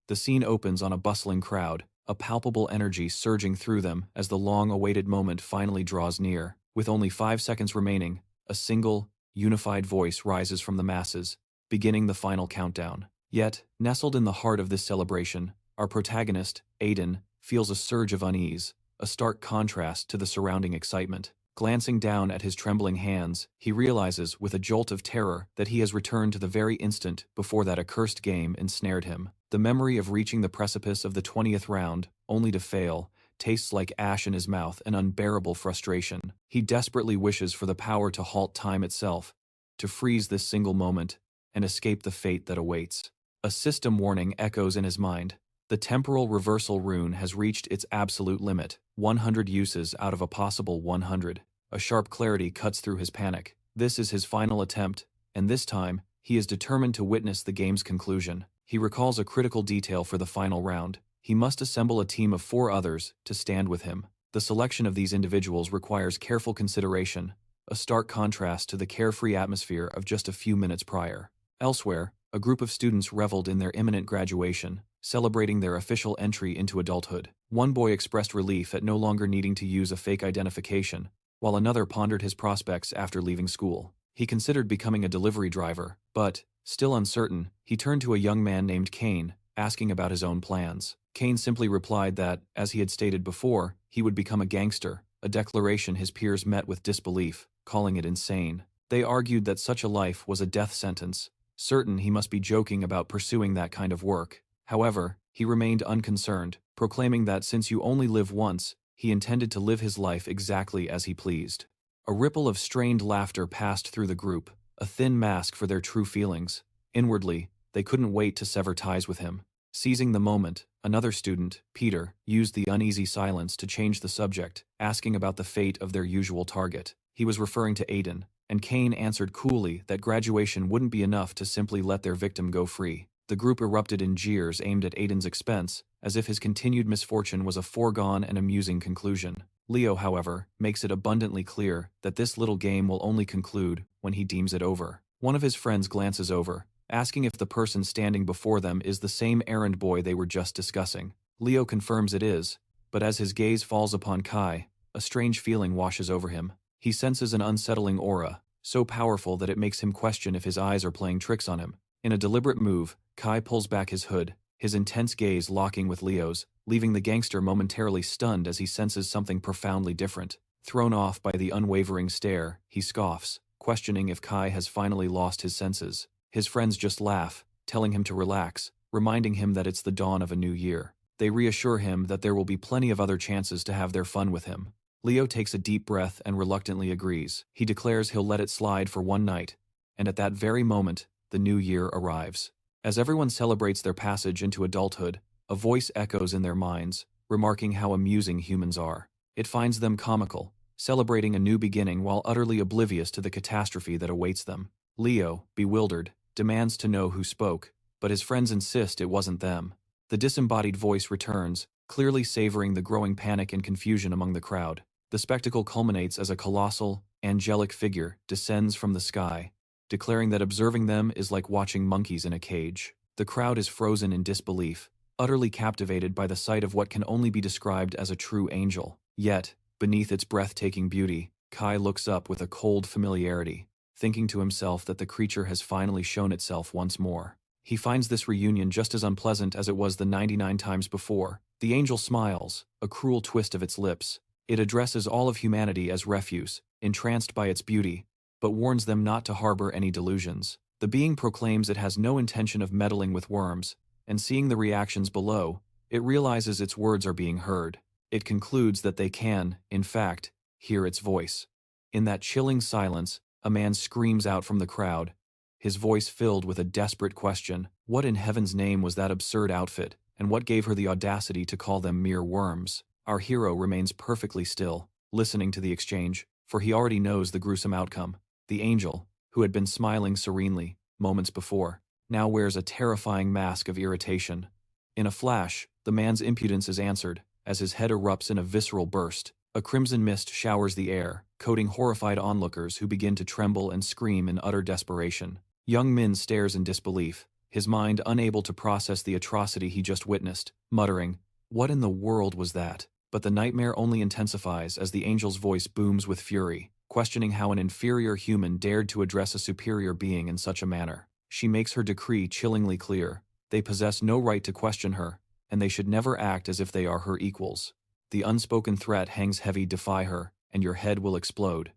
The scene opens on a bustling crowd, a palpable energy surging through them as the long-awaited moment finally draws near. With only 5 seconds remaining, a single, unified voice rises from the masses, beginning the final countdown. Yet, nestled in the heart of this celebration, our protagonist, Aiden, feels a surge of unease, a stark contrast to the surrounding excitement. Glancing down at his trembling hands, he realizes with a jolt of terror that he has returned to the very instant before that accursed game ensnared him. The memory of reaching the precipice of the 20th round, only to fail, tastes like ash in his mouth and unbearable frustration. He desperately wishes for the power to halt time itself, to freeze this single moment, and escape the fate that awaits. A system warning echoes in his mind. The temporal reversal rune has reached its absolute limit, 100 uses out of a possible 100. A sharp clarity cuts through his panic. This is his final attempt, and this time, he is determined to witness the game's conclusion. He recalls a critical detail for the final round. He must assemble a team of 4 others to stand with him. The selection of these individuals requires careful consideration, a stark contrast to the carefree atmosphere of just a few minutes prior. Elsewhere, a group of students reveled in their imminent graduation, celebrating their official entry into adulthood. One boy expressed relief at no longer needing to use a fake identification, while another pondered his prospects after leaving school. He considered becoming a delivery driver, but, still uncertain, he turned to a young man named Kane, asking about his own plans. Kane simply replied that, as he had stated before, he would become a gangster, a declaration his peers met with disbelief, calling it insane. They argued that such a life was a death sentence, certain he must be joking about pursuing that kind of work. However, he remained unconcerned, proclaiming that since you only live once, he intended to live his life exactly as he pleased. A ripple of strained laughter passed through the group, a thin mask for their true feelings. Inwardly, they couldn't wait to sever ties with him. Seizing the moment, another student, Peter, used the uneasy silence to change the subject, asking about the fate of their usual target. He was referring to Aiden, and Kane answered coolly that graduation wouldn't be enough to simply let their victim go free. The group erupted in jeers aimed at Aiden's expense, as if his continued misfortune was a foregone and amusing conclusion. Leo, however, makes it abundantly clear that this little game will only conclude when he deems it over. One of his friends glances over, asking if the person standing before them is the same errand boy they were just discussing. Leo confirms it is, but as his gaze falls upon Kai, a strange feeling washes over him. He senses an unsettling aura, so powerful that it makes him question if his eyes are playing tricks on him. In a deliberate move, Kai pulls back his hood, his intense gaze locking with Leo's, leaving the gangster momentarily stunned as he senses something profoundly different. Thrown off by the unwavering stare, he scoffs, questioning if Kai has finally lost his senses. His friends just laugh, telling him to relax, reminding him that it's the dawn of a new year. They reassure him that there will be plenty of other chances to have their fun with him. Leo takes a deep breath and reluctantly agrees. He declares he'll let it slide for one night, and at that very moment, the new year arrives. As everyone celebrates their passage into adulthood, a voice echoes in their minds, remarking how amusing humans are. It finds them comical, celebrating a new beginning while utterly oblivious to the catastrophe that awaits them. Leo, bewildered, demands to know who spoke, but his friends insist it wasn't them. The disembodied voice returns, clearly savoring the growing panic and confusion among the crowd. The spectacle culminates as a colossal, angelic figure descends from the sky, declaring that observing them is like watching monkeys in a cage. The crowd is frozen in disbelief, utterly captivated by the sight of what can only be described as a true angel. Yet, beneath its breathtaking beauty, Kai looks up with a cold familiarity, thinking to himself that the creature has finally shown itself once more. He finds this reunion just as unpleasant as it was the 99 times before. The angel smiles, a cruel twist of its lips. It addresses all of humanity as refuse, entranced by its beauty, but warns them not to harbor any delusions. The being proclaims it has no intention of meddling with worms, and seeing the reactions below, it realizes its words are being heard. It concludes that they can, in fact, hear its voice. In that chilling silence, a man screams out from the crowd, his voice filled with a desperate question. What in heaven's name was that absurd outfit, and what gave her the audacity to call them mere worms? Our hero remains perfectly still, listening to the exchange, for he already knows the gruesome outcome. The angel, who had been smiling serenely moments before, now wears a terrifying mask of irritation. In a flash, the man's impudence is answered, as his head erupts in a visceral burst. A crimson mist showers the air, coating horrified onlookers who begin to tremble and scream in utter desperation. Young Min stares in disbelief, his mind unable to process the atrocity he just witnessed, muttering, "What in the world was that?" But the nightmare only intensifies as the angel's voice booms with fury, questioning how an inferior human dared to address a superior being in such a manner. She makes her decree chillingly clear: they possess no right to question her, and they should never act as if they are her equals. The unspoken threat hangs heavy: defy her, and your head will explode.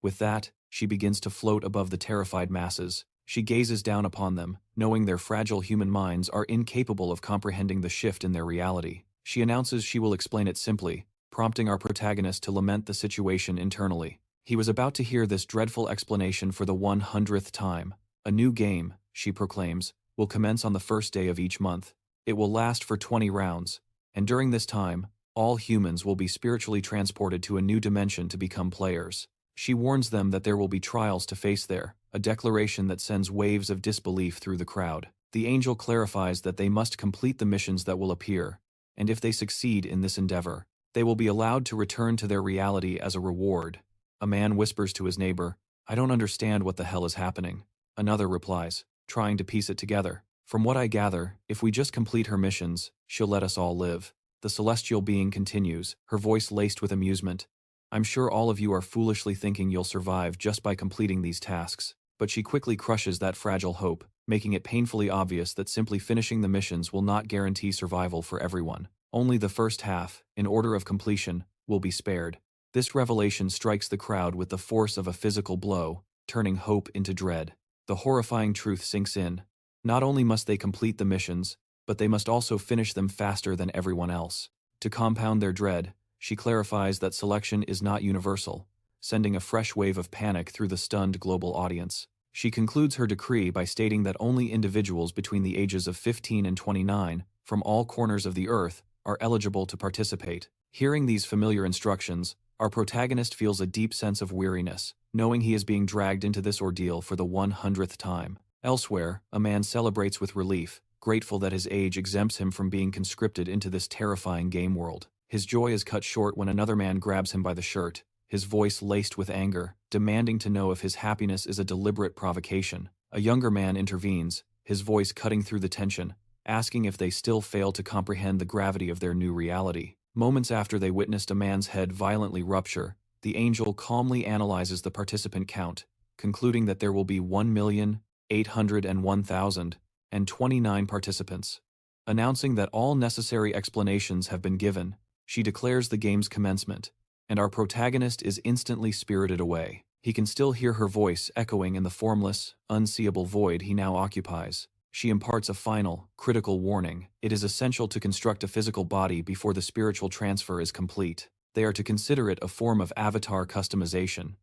With that, she begins to float above the terrified masses. She gazes down upon them, knowing their fragile human minds are incapable of comprehending the shift in their reality. She announces she will explain it simply, prompting our protagonist to lament the situation internally. He was about to hear this dreadful explanation for the 100th time. "A new game," she proclaims, "will commence on the first day of each month. It will last for 20 rounds, and during this time, all humans will be spiritually transported to a new dimension to become players." She warns them that there will be trials to face there, a declaration that sends waves of disbelief through the crowd. The angel clarifies that they must complete the missions that will appear, and if they succeed in this endeavor, they will be allowed to return to their reality as a reward. A man whispers to his neighbor, "I don't understand what the hell is happening." Another replies, trying to piece it together, "From what I gather, if we just complete her missions, she'll let us all live." The celestial being continues, her voice laced with amusement, "I'm sure all of you are foolishly thinking you'll survive just by completing these tasks." But she quickly crushes that fragile hope, making it painfully obvious that simply finishing the missions will not guarantee survival for everyone. Only the first half, in order of completion, will be spared. This revelation strikes the crowd with the force of a physical blow, turning hope into dread. The horrifying truth sinks in. Not only must they complete the missions, but they must also finish them faster than everyone else. To compound their dread, she clarifies that selection is not universal, sending a fresh wave of panic through the stunned global audience. She concludes her decree by stating that only individuals between the ages of 15 and 29, from all corners of the earth, are eligible to participate. Hearing these familiar instructions, our protagonist feels a deep sense of weariness, knowing he is being dragged into this ordeal for the 100th time. Elsewhere, a man celebrates with relief, grateful that his age exempts him from being conscripted into this terrifying game world. His joy is cut short when another man grabs him by the shirt, his voice laced with anger, demanding to know if his happiness is a deliberate provocation. A younger man intervenes, his voice cutting through the tension, asking if they still fail to comprehend the gravity of their new reality. Moments after they witnessed a man's head violently rupture, the angel calmly analyzes the participant count, concluding that there will be 1,801,029 participants. Announcing that all necessary explanations have been given, she declares the game's commencement, and our protagonist is instantly spirited away. He can still hear her voice echoing in the formless, unseeable void he now occupies. She imparts a final, critical warning. It is essential to construct a physical body before the spiritual transfer is complete. They are to consider it a form of avatar customization,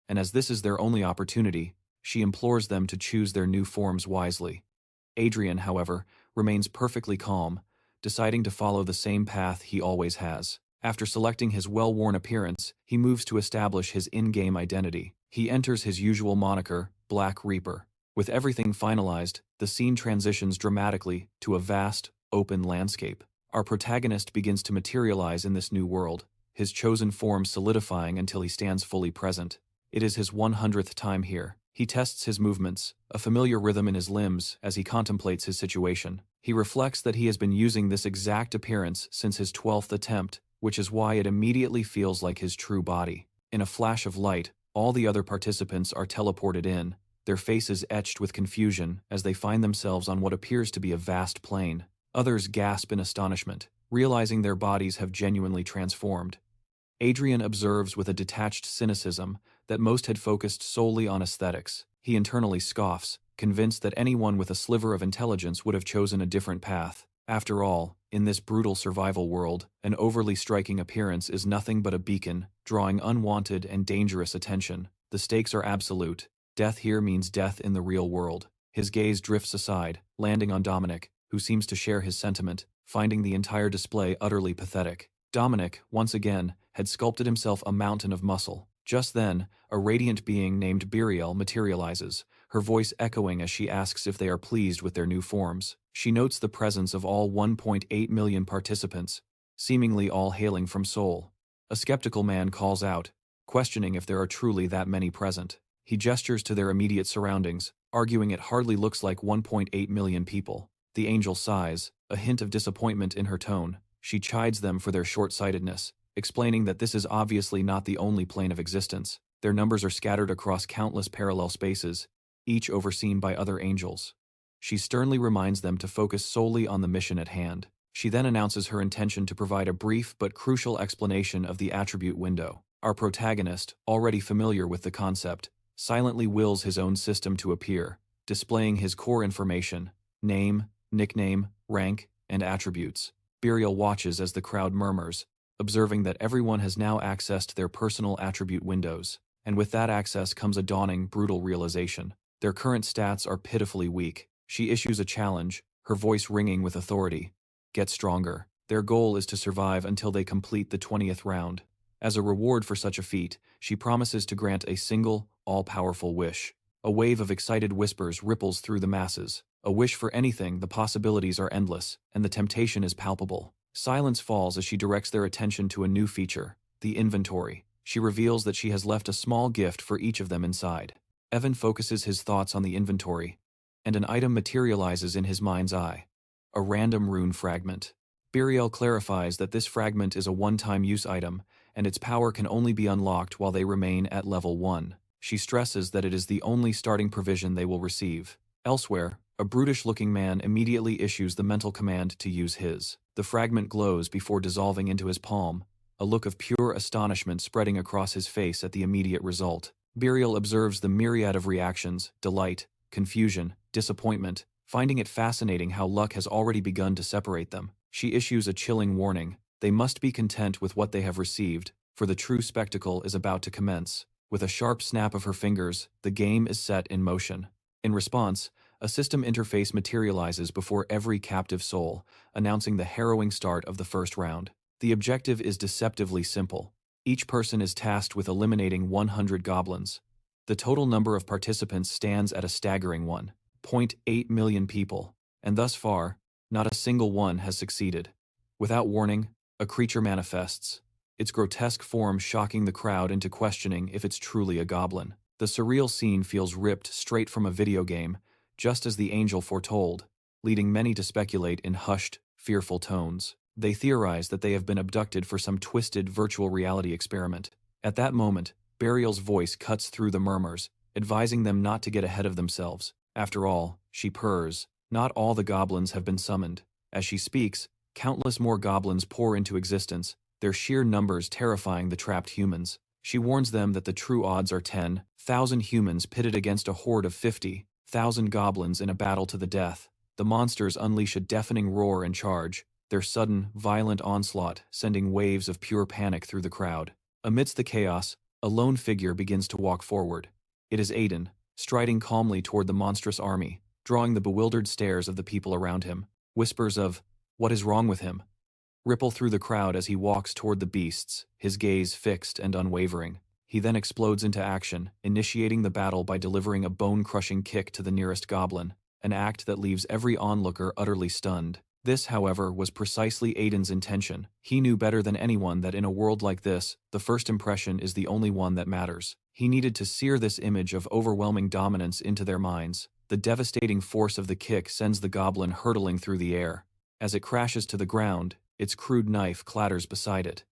and as this is their only opportunity, she implores them to choose their new forms wisely. Adrian, however, remains perfectly calm, deciding to follow the same path he always has. After selecting his well-worn appearance, he moves to establish his in-game identity. He enters his usual moniker, Black Reaper. With everything finalized, the scene transitions dramatically to a vast, open landscape. Our protagonist begins to materialize in this new world, his chosen form solidifying until he stands fully present. It is his 100th time here. He tests his movements, a familiar rhythm in his limbs as he contemplates his situation. He reflects that he has been using this exact appearance since his 12th attempt, which is why it immediately feels like his true body. In a flash of light, all the other participants are teleported in, their faces etched with confusion as they find themselves on what appears to be a vast plain. Others gasp in astonishment, realizing their bodies have genuinely transformed. Adrian observes with a detached cynicism that most had focused solely on aesthetics. He internally scoffs, convinced that anyone with a sliver of intelligence would have chosen a different path. After all, in this brutal survival world, an overly striking appearance is nothing but a beacon, drawing unwanted and dangerous attention. The stakes are absolute. Death here means death in the real world. His gaze drifts aside, landing on Dominic, who seems to share his sentiment, finding the entire display utterly pathetic. Dominic, once again, had sculpted himself a mountain of muscle. Just then, a radiant being named Biriel materializes, her voice echoing as she asks if they are pleased with their new forms. She notes the presence of all 1.8 million participants, seemingly all hailing from Seoul. A skeptical man calls out, questioning if there are truly that many present. He gestures to their immediate surroundings, arguing it hardly looks like 1.8 million people. The angel sighs, a hint of disappointment in her tone. She chides them for their short-sightedness, explaining that this is obviously not the only plane of existence. Their numbers are scattered across countless parallel spaces, each overseen by other angels. She sternly reminds them to focus solely on the mission at hand. She then announces her intention to provide a brief but crucial explanation of the attribute window. Our protagonist, already familiar with the concept, silently wills his own system to appear, displaying his core information: name, nickname, rank, and attributes. Biriel watches as the crowd murmurs, observing that everyone has now accessed their personal attribute windows, and with that access comes a dawning, brutal realization. Their current stats are pitifully weak. She issues a challenge, her voice ringing with authority. Get stronger. Their goal is to survive until they complete the 20th round. As a reward for such a feat, she promises to grant a single, all-powerful wish. A wave of excited whispers ripples through the masses. A wish for anything, the possibilities are endless, and the temptation is palpable. Silence falls as she directs their attention to a new feature, the inventory. She reveals that she has left a small gift for each of them inside. Evan focuses his thoughts on the inventory, and an item materializes in his mind's eye. A random rune fragment. Biriel clarifies that this fragment is a one-time use item, and its power can only be unlocked while they remain at level 1. She stresses that it is the only starting provision they will receive. Elsewhere, a brutish-looking man immediately issues the mental command to use his. The fragment glows before dissolving into his palm, a look of pure astonishment spreading across his face at the immediate result. Biriel observes the myriad of reactions: delight, confusion, disappointment, finding it fascinating how luck has already begun to separate them. She issues a chilling warning: they must be content with what they have received, for the true spectacle is about to commence. With a sharp snap of her fingers, the game is set in motion. In response, a system interface materializes before every captive soul, announcing the harrowing start of the first round. The objective is deceptively simple. Each person is tasked with eliminating 100 goblins. The total number of participants stands at a staggering 1.8 million people, and thus far, not a single one has succeeded. Without warning, a creature manifests, its grotesque form shocking the crowd into questioning if it's truly a goblin. The surreal scene feels ripped straight from a video game, just as the angel foretold, leading many to speculate in hushed, fearful tones. They theorize that they have been abducted for some twisted virtual reality experiment. At that moment, Biriel's voice cuts through the murmurs, advising them not to get ahead of themselves. After all, she purrs, not all the goblins have been summoned. As she speaks, countless more goblins pour into existence, their sheer numbers terrifying the trapped humans. She warns them that the true odds are 10,000 humans pitted against a horde of 50,000 goblins in a battle to the death. The monsters unleash a deafening roar and charge, their sudden, violent onslaught sending waves of pure panic through the crowd. Amidst the chaos, a lone figure begins to walk forward. It is Aiden, striding calmly toward the monstrous army, drawing the bewildered stares of the people around him. Whispers of, "What is wrong with him?" ripple through the crowd as he walks toward the beasts, his gaze fixed and unwavering. He then explodes into action, initiating the battle by delivering a bone-crushing kick to the nearest goblin, an act that leaves every onlooker utterly stunned. This, however, was precisely Aiden's intention. He knew better than anyone that in a world like this, the first impression is the only one that matters. He needed to sear this image of overwhelming dominance into their minds. The devastating force of the kick sends the goblin hurtling through the air. As it crashes to the ground, its crude knife clatters beside it.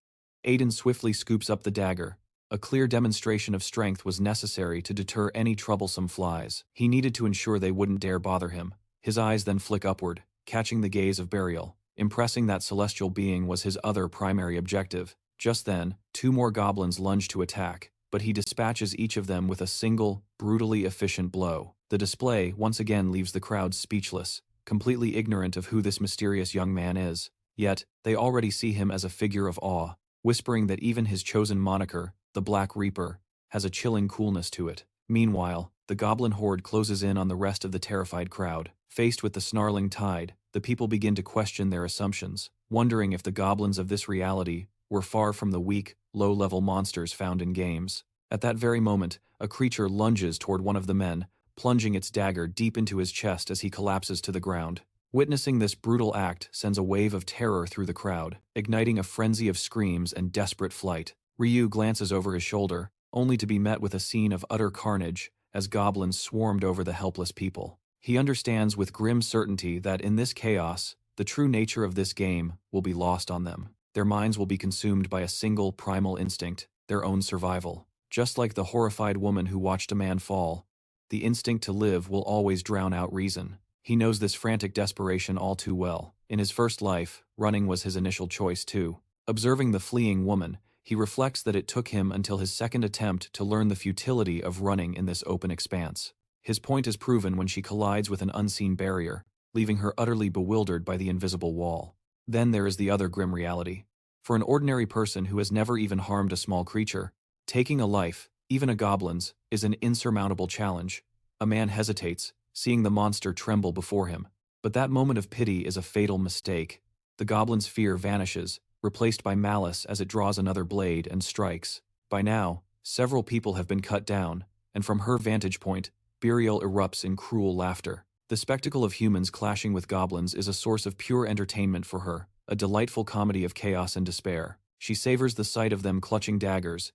Aiden swiftly scoops up the dagger. A clear demonstration of strength was necessary to deter any troublesome flies. He needed to ensure they wouldn't dare bother him. His eyes then flick upward, catching the gaze of Biriel. Impressing that celestial being was his other primary objective. Just then, 2 more goblins lunge to attack, but he dispatches each of them with a single, brutally efficient blow. The display once again leaves the crowd speechless, completely ignorant of who this mysterious young man is. Yet, they already see him as a figure of awe, whispering that even his chosen moniker, the Black Reaper, has a chilling coolness to it. Meanwhile, the goblin horde closes in on the rest of the terrified crowd. Faced with the snarling tide, the people begin to question their assumptions, wondering if the goblins of this reality were far from the weak, low-level monsters found in games. At that very moment, a creature lunges toward one of the men, plunging its dagger deep into his chest as he collapses to the ground. Witnessing this brutal act sends a wave of terror through the crowd, igniting a frenzy of screams and desperate flight. Ryu glances over his shoulder, only to be met with a scene of utter carnage as goblins swarmed over the helpless people. He understands with grim certainty that in this chaos, the true nature of this game will be lost on them. Their minds will be consumed by a single primal instinct, their own survival. Just like the horrified woman who watched a man fall, the instinct to live will always drown out reason. He knows this frantic desperation all too well. In his first life, running was his initial choice too. Observing the fleeing woman, he reflects that it took him until his second attempt to learn the futility of running in this open expanse. His point is proven when she collides with an unseen barrier, leaving her utterly bewildered by the invisible wall. Then there is the other grim reality. For an ordinary person who has never even harmed a small creature, taking a life, even a goblin's, is an insurmountable challenge. A man hesitates, seeing the monster tremble before him. But that moment of pity is a fatal mistake. The goblin's fear vanishes, replaced by malice as it draws another blade and strikes. By now, several people have been cut down, and from her vantage point, Biriel erupts in cruel laughter. The spectacle of humans clashing with goblins is a source of pure entertainment for her, a delightful comedy of chaos and despair. She savors the sight of them clutching daggers,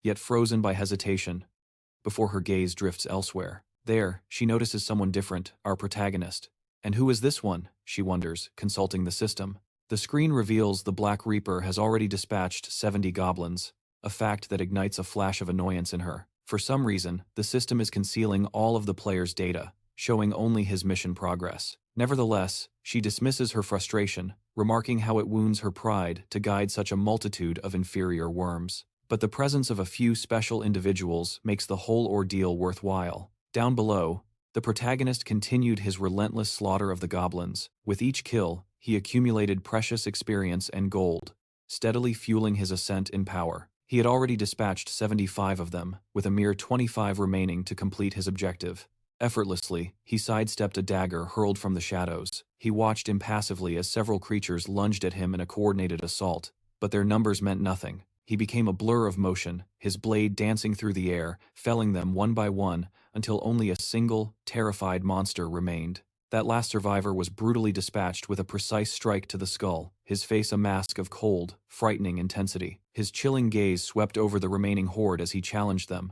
yet frozen by hesitation, before her gaze drifts elsewhere. There, she notices someone different, our protagonist. And who is this one? She wonders, consulting the system. The screen reveals the Black Reaper has already dispatched 70 goblins, a fact that ignites a flash of annoyance in her. For some reason, the system is concealing all of the player's data, showing only his mission progress. Nevertheless, she dismisses her frustration, remarking how it wounds her pride to guide such a multitude of inferior worms. But the presence of a few special individuals makes the whole ordeal worthwhile. Down below, the protagonist continued his relentless slaughter of the goblins. With each kill, he accumulated precious experience and gold, steadily fueling his ascent in power. He had already dispatched 75 of them, with a mere 25 remaining to complete his objective. Effortlessly, he sidestepped a dagger hurled from the shadows. He watched impassively as several creatures lunged at him in a coordinated assault, but their numbers meant nothing. He became a blur of motion, his blade dancing through the air, felling them one by one, until only a single, terrified monster remained. That last survivor was brutally dispatched with a precise strike to the skull, his face a mask of cold, frightening intensity. His chilling gaze swept over the remaining horde as he challenged them,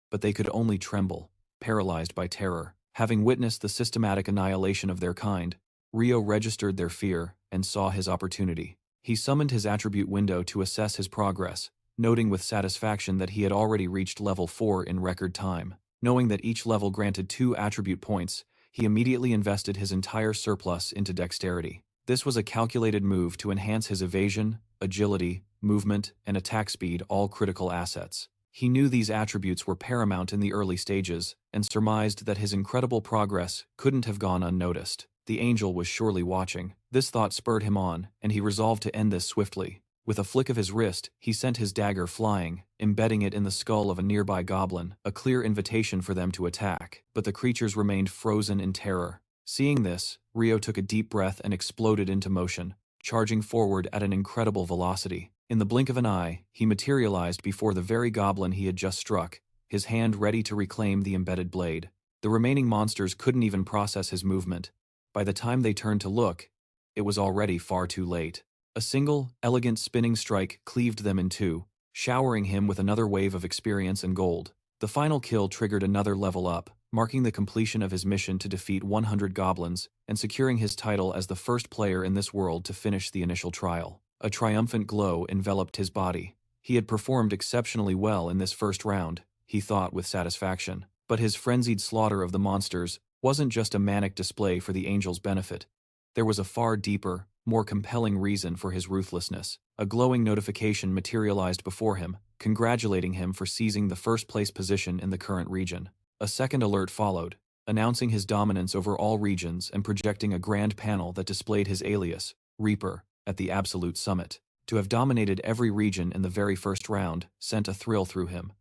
but they could only tremble, paralyzed by terror. Having witnessed the systematic annihilation of their kind, Rio registered their fear and saw his opportunity. He summoned his attribute window to assess his progress, noting with satisfaction that he had already reached level 4 in record time. Knowing that each level granted 2 attribute points, he immediately invested his entire surplus into dexterity. This was a calculated move to enhance his evasion, agility, movement, and attack speed, all critical assets. He knew these attributes were paramount in the early stages, and surmised that his incredible progress couldn't have gone unnoticed. The angel was surely watching. This thought spurred him on, and he resolved to end this swiftly. With a flick of his wrist, he sent his dagger flying, embedding it in the skull of a nearby goblin, a clear invitation for them to attack. But the creatures remained frozen in terror. Seeing this, Rio took a deep breath and exploded into motion, charging forward at an incredible velocity. In the blink of an eye, he materialized before the very goblin he had just struck, his hand ready to reclaim the embedded blade. The remaining monsters couldn't even process his movement. By the time they turned to look, it was already far too late. A single, elegant spinning strike cleaved them in two, showering him with another wave of experience and gold. The final kill triggered another level up, marking the completion of his mission to defeat 100 goblins and securing his title as the first player in this world to finish the initial trial. A triumphant glow enveloped his body. He had performed exceptionally well in this first round, he thought with satisfaction. But his frenzied slaughter of the monsters wasn't just a manic display for the angel's benefit. There was a far deeper, more compelling reason for his ruthlessness. A glowing notification materialized before him, congratulating him for seizing the first-place position in the current region. A second alert followed, announcing his dominance over all regions and projecting a grand panel that displayed his alias, Reaper, at the absolute summit. To have dominated every region in the very first round sent a thrill through him.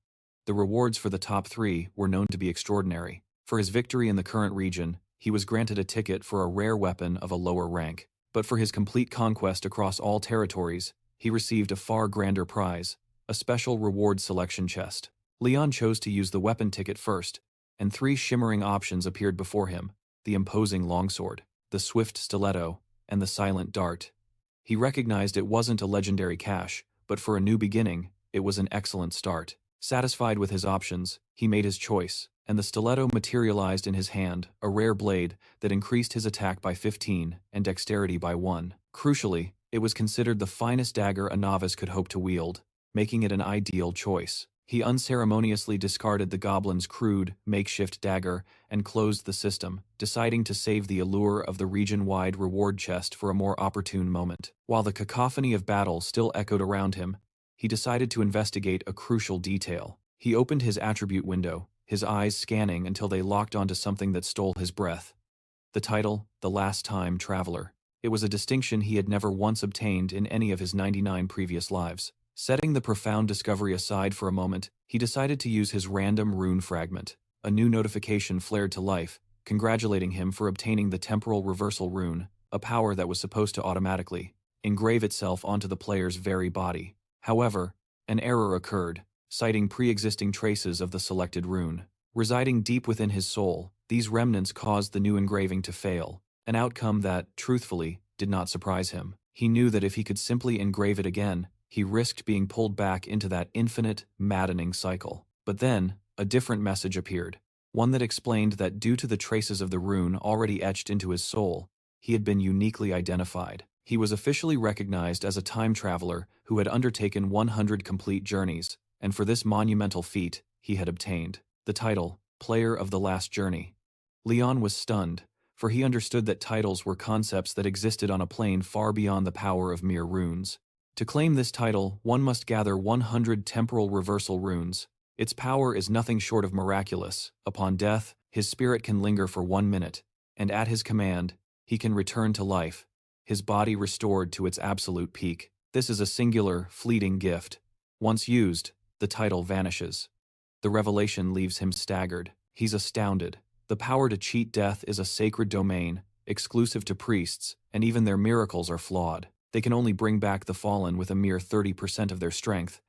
The rewards for the top 3 were known to be extraordinary. For his victory in the current region, he was granted a ticket for a rare weapon of a lower rank. But for his complete conquest across all territories, he received a far grander prize, a special reward selection chest. Leon chose to use the weapon ticket first, and 3 shimmering options appeared before him: the imposing longsword, the swift stiletto, and the silent dart. He recognized it wasn't a legendary cache, but for a new beginning, it was an excellent start. Satisfied with his options, he made his choice. and the stiletto materialized in his hand, a rare blade that increased his attack by 15 and dexterity by 1. Crucially, it was considered the finest dagger a novice could hope to wield, making it an ideal choice. He unceremoniously discarded the goblin's crude, makeshift dagger and closed the system, deciding to save the allure of the region-wide reward chest for a more opportune moment. While the cacophony of battle still echoed around him, he decided to investigate a crucial detail. He opened his attribute window, his eyes scanning until they locked onto something that stole his breath. The title, The Last Time Traveler. It was a distinction he had never once obtained in any of his 99 previous lives. Setting the profound discovery aside for a moment, he decided to use his Random Rune Fragment. A new notification flared to life, congratulating him for obtaining the temporal reversal rune, a power that was supposed to automatically engrave itself onto the player's very body. However, an error occurred, citing pre-existing traces of the selected rune. Residing deep within his soul, these remnants caused the new engraving to fail, an outcome that, truthfully, did not surprise him. He knew that if he could simply engrave it again, he risked being pulled back into that infinite, maddening cycle. But then, a different message appeared, one that explained that due to the traces of the rune already etched into his soul, he had been uniquely identified. He was officially recognized as a time traveler who had undertaken 100 complete journeys, and for this monumental feat, he had obtained the title, Player of the Last Journey. Leon was stunned, for he understood that titles were concepts that existed on a plane far beyond the power of mere runes. To claim this title, one must gather 100 temporal reversal runes. Its power is nothing short of miraculous. Upon death, his spirit can linger for 1 minute, and at his command, he can return to life, his body restored to its absolute peak. This is a singular, fleeting gift. Once used, the title vanishes. The revelation leaves him staggered. He's astounded. The power to cheat death is a sacred domain, exclusive to priests, and even their miracles are flawed. They can only bring back the fallen with a mere 30% of their strength.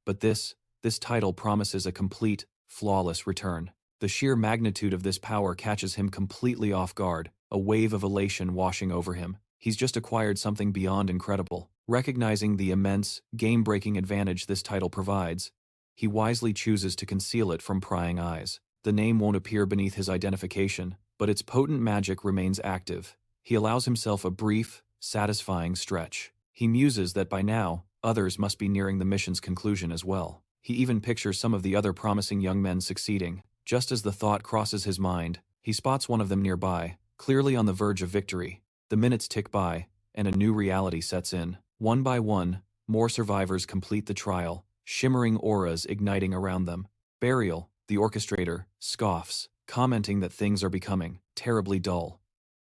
But this title promises a complete, flawless return. The sheer magnitude of this power catches him completely off guard, a wave of elation washing over him. He's just acquired something beyond incredible. Recognizing the immense, game-breaking advantage this title provides, he wisely chooses to conceal it from prying eyes. The name won't appear beneath his identification, but its potent magic remains active. He allows himself a brief, satisfying stretch. He muses that by now, others must be nearing the mission's conclusion as well. He even pictures some of the other promising young men succeeding. Just as the thought crosses his mind, he spots one of them nearby, clearly on the verge of victory. The minutes tick by, and a new reality sets in. One by one, more survivors complete the trial, shimmering auras igniting around them. Biriel, the orchestrator, scoffs, commenting that things are becoming terribly dull.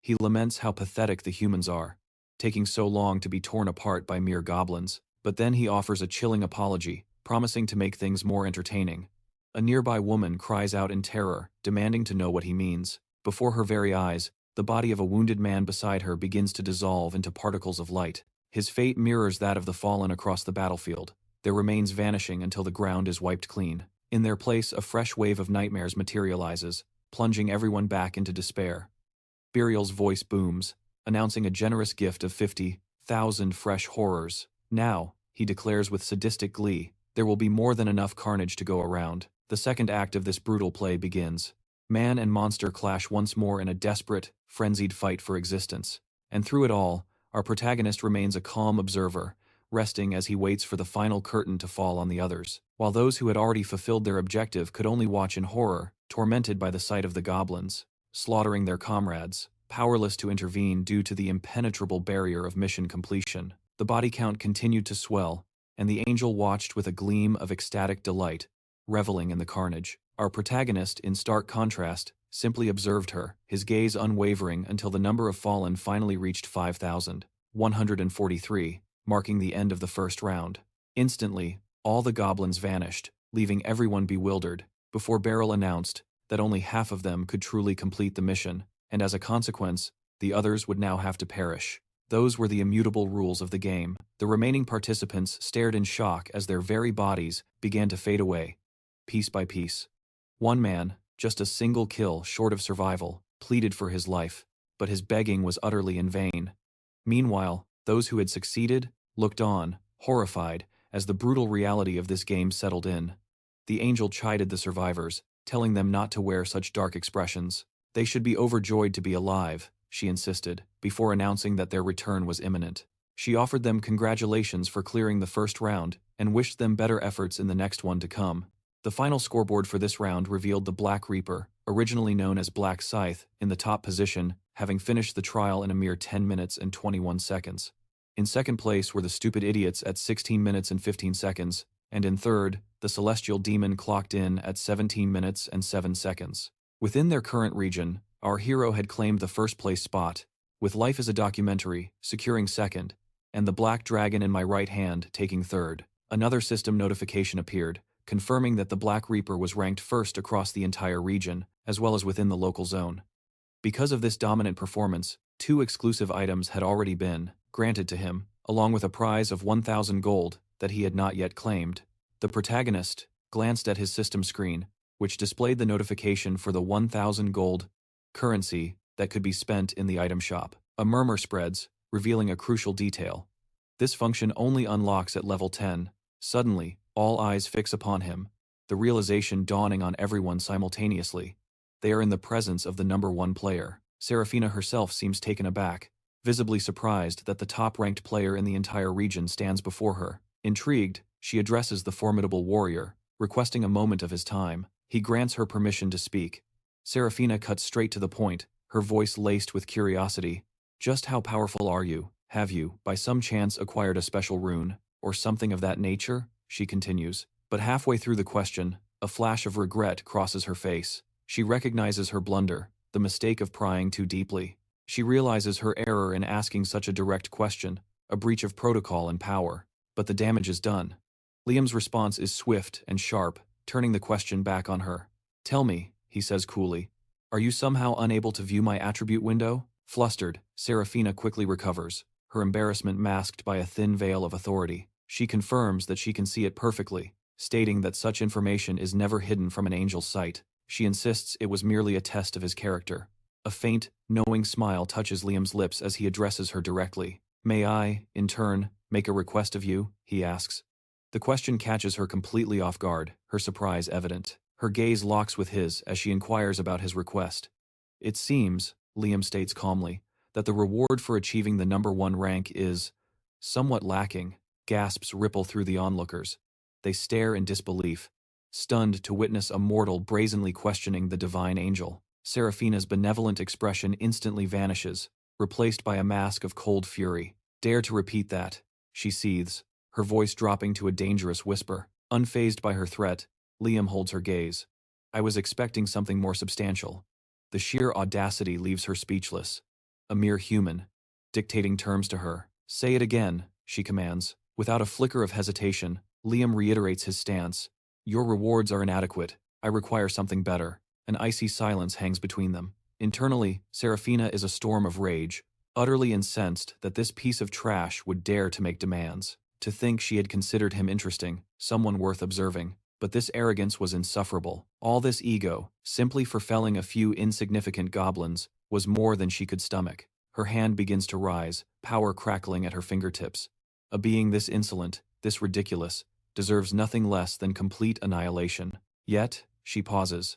He laments how pathetic the humans are, taking so long to be torn apart by mere goblins. But then he offers a chilling apology, promising to make things more entertaining. A nearby woman cries out in terror, demanding to know what he means. Before her very eyes, the body of a wounded man beside her begins to dissolve into particles of light. His fate mirrors that of the fallen across the battlefield, their remains vanishing until the ground is wiped clean. In their place, a fresh wave of nightmares materializes, plunging everyone back into despair. Biriel's voice booms, announcing a generous gift of 50,000 fresh horrors. Now, he declares with sadistic glee, there will be more than enough carnage to go around. The second act of this brutal play begins. Man and monster clash once more in a desperate, frenzied fight for existence. And through it all, our protagonist remains a calm observer, resting as he waits for the final curtain to fall on the others, while those who had already fulfilled their objective could only watch in horror, tormented by the sight of the goblins, slaughtering their comrades, powerless to intervene due to the impenetrable barrier of mission completion. The body count continued to swell, and the angel watched with a gleam of ecstatic delight, reveling in the carnage. Our protagonist, in stark contrast, simply observed her, his gaze unwavering until the number of fallen finally reached 5,143, marking the end of the first round. Instantly, all the goblins vanished, leaving everyone bewildered, before Biriel announced that only half of them could truly complete the mission, and as a consequence, the others would now have to perish. Those were the immutable rules of the game. The remaining participants stared in shock as their very bodies began to fade away, piece by piece. One man, just a single kill short of survival, pleaded for his life, but his begging was utterly in vain. Meanwhile, those who had succeeded looked on, horrified, as the brutal reality of this game settled in. The angel chided the survivors, telling them not to wear such dark expressions. They should be overjoyed to be alive, she insisted, before announcing that their return was imminent. She offered them congratulations for clearing the first round and wished them better efforts in the next one to come. The final scoreboard for this round revealed the Black Reaper, originally known as Black Scythe, in the top position, having finished the trial in a mere 10 minutes and 21 seconds. In second place were the Stupid Idiots at 16 minutes and 15 seconds, and in third, the Celestial Demon clocked in at 17 minutes and 7 seconds. Within their current region, our hero had claimed the first place spot, with Life as a Documentary securing second, and the Black Dragon in My Right Hand taking third. Another system notification appeared, confirming that the Black Reaper was ranked first across the entire region, as well as within the local zone. Because of this dominant performance, 2 exclusive items had already been granted to him, along with a prize of 1,000 gold that he had not yet claimed. The protagonist glanced at his system screen, which displayed the notification for the 1,000 gold currency that could be spent in the item shop. A murmur spreads, revealing a crucial detail. This function only unlocks at level 10. Suddenly, all eyes fix upon him, the realization dawning on everyone simultaneously. They are in the presence of the number 1 player. Seraphina herself seems taken aback, visibly surprised that the top-ranked player in the entire region stands before her. Intrigued, she addresses the formidable warrior, requesting a moment of his time. He grants her permission to speak. Seraphina cuts straight to the point, her voice laced with curiosity. Just how powerful are you? Have you, by some chance, acquired a special rune, or something of that nature? She continues. But halfway through the question, a flash of regret crosses her face. She recognizes her blunder, the mistake of prying too deeply. She realizes her error in asking such a direct question, a breach of protocol and power. But the damage is done. Liam's response is swift and sharp, turning the question back on her. Tell me, he says coolly, are you somehow unable to view my attribute window? Flustered, Seraphina quickly recovers, her embarrassment masked by a thin veil of authority. She confirms that she can see it perfectly, stating that such information is never hidden from an angel's sight. She insists it was merely a test of his character. A faint, knowing smile touches Liam's lips as he addresses her directly. May I, in turn, make a request of you? He asks. The question catches her completely off guard, her surprise evident. Her gaze locks with his as she inquires about his request. It seems, Liam states calmly, that the reward for achieving the number 1 rank is somewhat lacking. Gasps ripple through the onlookers. They stare in disbelief, stunned to witness a mortal brazenly questioning the divine angel. Seraphina's benevolent expression instantly vanishes, replaced by a mask of cold fury. Dare to repeat that, she seethes, her voice dropping to a dangerous whisper. Unfazed by her threat, Liam holds her gaze. I was expecting something more substantial. The sheer audacity leaves her speechless. A mere human, dictating terms to her. Say it again, she commands. Without a flicker of hesitation, Liam reiterates his stance. Your rewards are inadequate. I require something better. An icy silence hangs between them. Internally, Seraphina is a storm of rage, utterly incensed that this piece of trash would dare to make demands. To think she had considered him interesting, someone worth observing. But this arrogance was insufferable. All this ego, simply for felling a few insignificant goblins, was more than she could stomach. Her hand begins to rise, power crackling at her fingertips. A being this insolent, this ridiculous, deserves nothing less than complete annihilation. Yet, she pauses.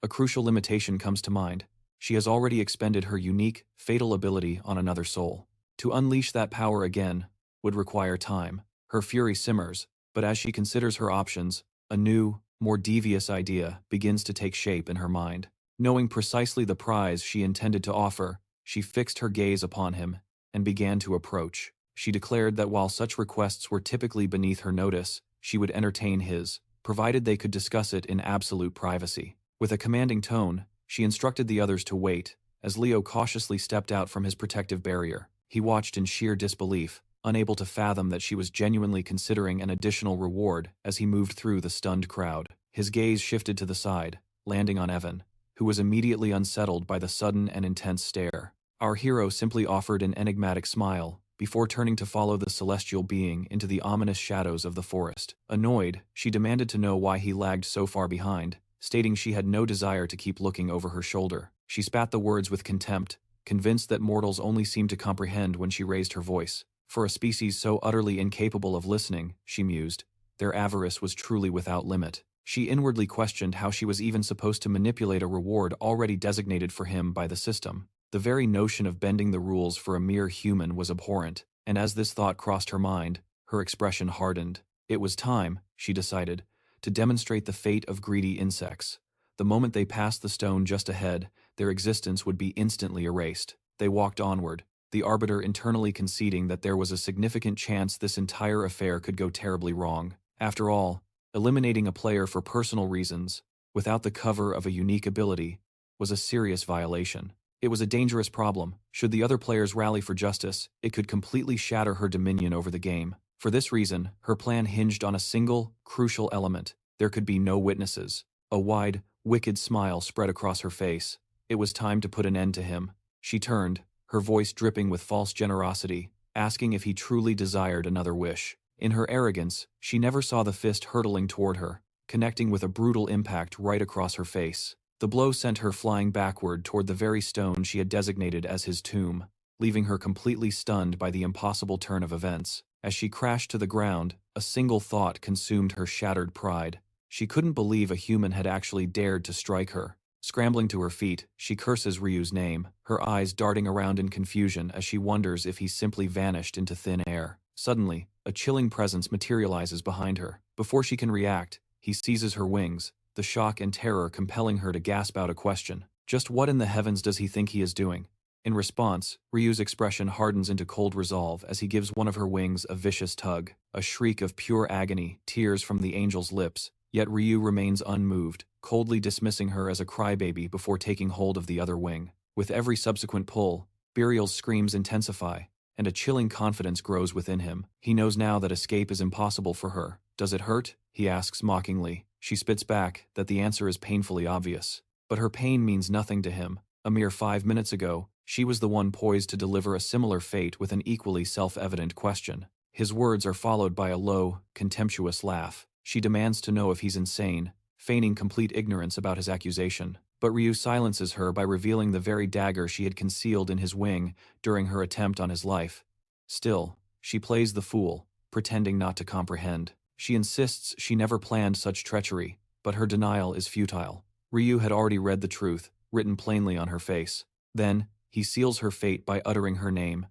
A crucial limitation comes to mind. She has already expended her unique, fatal ability on another soul. To unleash that power again would require time. Her fury simmers, but as she considers her options, a new, more devious idea begins to take shape in her mind. Knowing precisely the prize she intended to offer, she fixed her gaze upon him and began to approach. She declared that while such requests were typically beneath her notice, she would entertain his, provided they could discuss it in absolute privacy. With a commanding tone, she instructed the others to wait, as Leo cautiously stepped out from his protective barrier. He watched in sheer disbelief, unable to fathom that she was genuinely considering an additional reward as he moved through the stunned crowd. His gaze shifted to the side, landing on Evan, who was immediately unsettled by the sudden and intense stare. Our hero simply offered an enigmatic smile, before turning to follow the celestial being into the ominous shadows of the forest. Annoyed, she demanded to know why he lagged so far behind, stating she had no desire to keep looking over her shoulder. She spat the words with contempt, convinced that mortals only seemed to comprehend when she raised her voice. For a species so utterly incapable of listening, she mused, their avarice was truly without limit. She inwardly questioned how she was even supposed to manipulate a reward already designated for him by the system. The very notion of bending the rules for a mere human was abhorrent, and as this thought crossed her mind, her expression hardened. It was time, she decided, to demonstrate the fate of greedy insects. The moment they passed the stone just ahead, their existence would be instantly erased. They walked onward, the arbiter internally conceding that there was a significant chance this entire affair could go terribly wrong. After all, eliminating a player for personal reasons, without the cover of a unique ability, was a serious violation. It was a dangerous problem. Should the other players rally for justice, it could completely shatter her dominion over the game. For this reason, her plan hinged on a single, crucial element. There could be no witnesses. A wide, wicked smile spread across her face. It was time to put an end to him. She turned, her voice dripping with false generosity, asking if he truly desired another wish. In her arrogance, she never saw the fist hurtling toward her, connecting with a brutal impact right across her face. The blow sent her flying backward toward the very stone she had designated as his tomb, leaving her completely stunned by the impossible turn of events. As she crashed to the ground, a single thought consumed her shattered pride. She couldn't believe a human had actually dared to strike her. Scrambling to her feet, she curses Ryu's name, her eyes darting around in confusion as she wonders if he simply vanished into thin air. Suddenly, a chilling presence materializes behind her. Before she can react, he seizes her wings, the shock and terror compelling her to gasp out a question. Just what in the heavens does he think he is doing? In response, Ryu's expression hardens into cold resolve as he gives one of her wings a vicious tug. A shriek of pure agony tears from the angel's lips, yet Ryu remains unmoved, coldly dismissing her as a crybaby before taking hold of the other wing. With every subsequent pull, Biriel's screams intensify, and a chilling confidence grows within him. He knows now that escape is impossible for her. Does it hurt? He asks mockingly. She spits back that the answer is painfully obvious. But her pain means nothing to him. A mere 5 minutes ago, she was the one poised to deliver a similar fate with an equally self-evident question. His words are followed by a low, contemptuous laugh. She demands to know if he's insane, feigning complete ignorance about his accusation. But Ryu silences her by revealing the very dagger she had concealed in his wing during her attempt on his life. Still, she plays the fool, pretending not to comprehend. She insists she never planned such treachery, but her denial is futile. Ryu had already read the truth, written plainly on her face. Then, he seals her fate by uttering her name,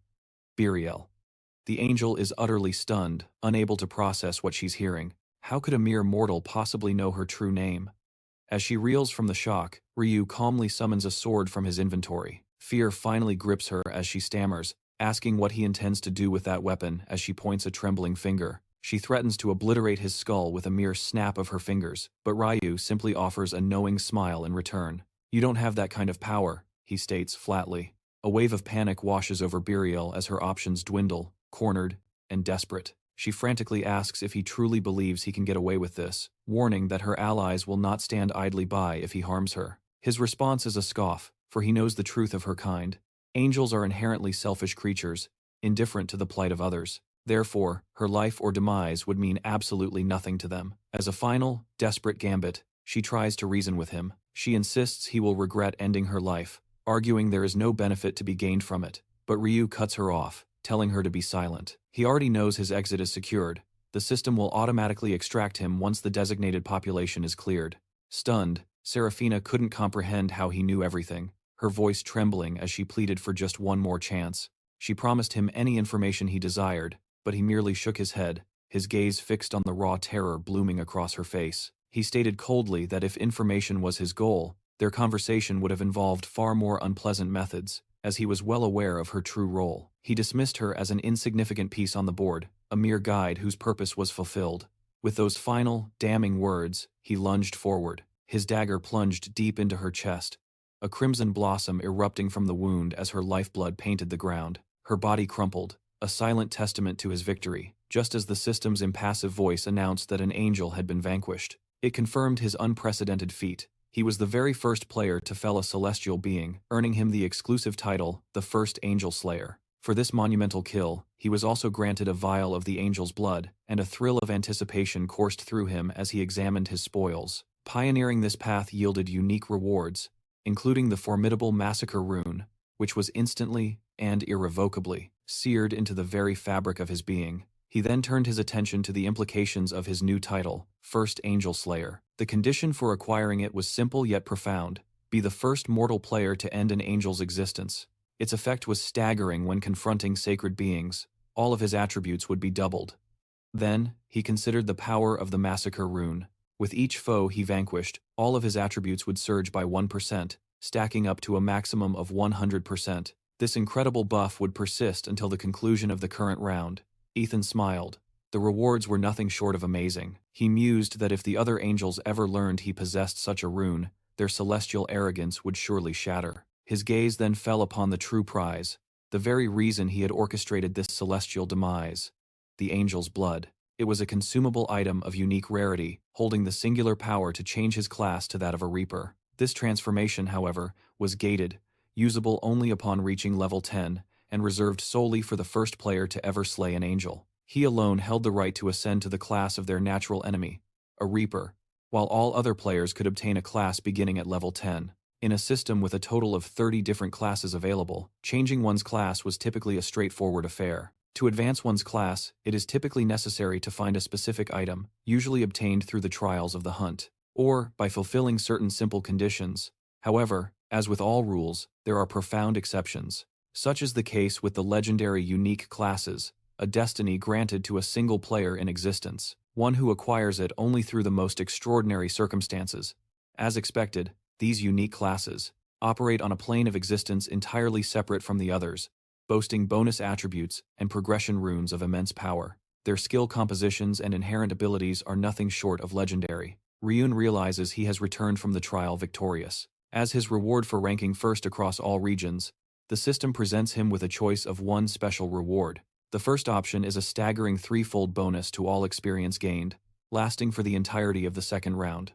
Biriel. The angel is utterly stunned, unable to process what she's hearing. How could a mere mortal possibly know her true name? As she reels from the shock, Ryu calmly summons a sword from his inventory. Fear finally grips her as she stammers, asking what he intends to do with that weapon as she points a trembling finger. She threatens to obliterate his skull with a mere snap of her fingers, but Ryu simply offers a knowing smile in return. "You don't have that kind of power," he states flatly. A wave of panic washes over Biriel as her options dwindle, cornered, and desperate. She frantically asks if he truly believes he can get away with this, warning that her allies will not stand idly by if he harms her. His response is a scoff, for he knows the truth of her kind. Angels are inherently selfish creatures, indifferent to the plight of others. Therefore, her life or demise would mean absolutely nothing to them. As a final, desperate gambit, she tries to reason with him. She insists he will regret ending her life, arguing there is no benefit to be gained from it. But Ryu cuts her off, telling her to be silent. He already knows his exit is secured. The system will automatically extract him once the designated population is cleared. Stunned, Serafina couldn't comprehend how he knew everything, her voice trembling as she pleaded for just one more chance. She promised him any information he desired, but he merely shook his head, his gaze fixed on the raw terror blooming across her face. He stated coldly that if information was his goal, their conversation would have involved far more unpleasant methods, as he was well aware of her true role. He dismissed her as an insignificant piece on the board, a mere guide whose purpose was fulfilled. With those final, damning words, he lunged forward, his dagger plunged deep into her chest, a crimson blossom erupting from the wound as her lifeblood painted the ground. Her body crumpled, a silent testament to his victory, just as the system's impassive voice announced that an angel had been vanquished. It confirmed his unprecedented feat. He was the very first player to fell a celestial being, earning him the exclusive title, the First Angel Slayer. For this monumental kill, he was also granted a vial of the angel's blood, and a thrill of anticipation coursed through him as he examined his spoils. Pioneering this path yielded unique rewards, including the formidable Massacre Rune, which was instantly and irrevocably seared into the very fabric of his being. He then turned his attention to the implications of his new title, First Angel Slayer. The condition for acquiring it was simple yet profound: be the first mortal player to end an angel's existence. Its effect was staggering. When confronting sacred beings, all of his attributes would be doubled. Then, he considered the power of the Massacre Rune. With each foe he vanquished, all of his attributes would surge by 1%, stacking up to a maximum of 100%. This incredible buff would persist until the conclusion of the current round. Ethan smiled. The rewards were nothing short of amazing. He mused that if the other angels ever learned he possessed such a rune, their celestial arrogance would surely shatter. His gaze then fell upon the true prize, the very reason he had orchestrated this celestial demise: the angel's blood. It was a consumable item of unique rarity, holding the singular power to change his class to that of a reaper. This transformation, however, was gated, usable only upon reaching level 10, and reserved solely for the first player to ever slay an angel. He alone held the right to ascend to the class of their natural enemy, a reaper, while all other players could obtain a class beginning at level 10. In a system with a total of 30 different classes available, changing one's class was typically a straightforward affair. To advance one's class, it is typically necessary to find a specific item, usually obtained through the trials of the hunt, or by fulfilling certain simple conditions. However, as with all rules, there are profound exceptions. Such is the case with the legendary unique classes, a destiny granted to a single player in existence, one who acquires it only through the most extraordinary circumstances. As expected, these unique classes operate on a plane of existence entirely separate from the others, boasting bonus attributes and progression runes of immense power. Their skill compositions and inherent abilities are nothing short of legendary. Ryun realizes he has returned from the trial victorious. As his reward for ranking first across all regions, the system presents him with a choice of one special reward. The first option is a staggering 3-fold bonus to all experience gained, lasting for the entirety of the second round.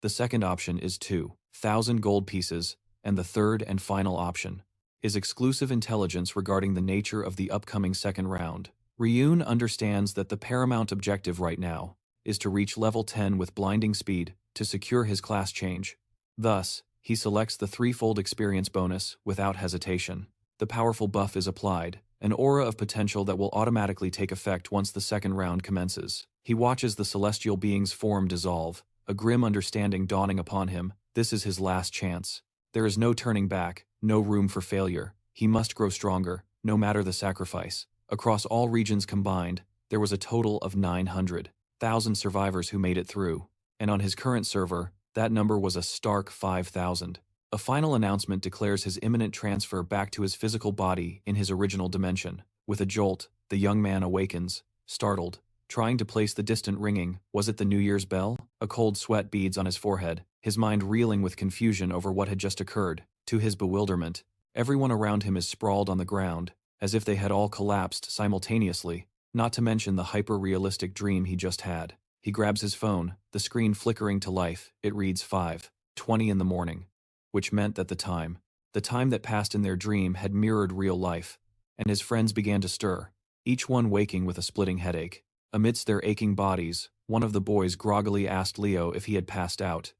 The second option is 2,000 gold pieces, and the third and final option is exclusive intelligence regarding the nature of the upcoming second round. Ryun understands that the paramount objective right now is to reach level 10 with blinding speed to secure his class change. Thus, he selects the 3-fold experience bonus without hesitation. The powerful buff is applied, an aura of potential that will automatically take effect once the second round commences. He watches the celestial being's form dissolve, a grim understanding dawning upon him. This is his last chance. There is no turning back, no room for failure. He must grow stronger, no matter the sacrifice. Across all regions combined, there was a total of 900,000 survivors who made it through, and on his current server, that number was a stark 5,000. A final announcement declares his imminent transfer back to his physical body in his original dimension. With a jolt, the young man awakens, startled, trying to place the distant ringing. Was it the New Year's bell? A cold sweat beads on his forehead, his mind reeling with confusion over what had just occurred. To his bewilderment, everyone around him is sprawled on the ground, as if they had all collapsed simultaneously, not to mention the hyper-realistic dream he just had. He grabs his phone, the screen flickering to life. It reads 5:20 in the morning, which meant that the time that passed in their dream had mirrored real life, and his friends began to stir, each one waking with a splitting headache. Amidst their aching bodies, one of the boys groggily asked Leo if he had passed out.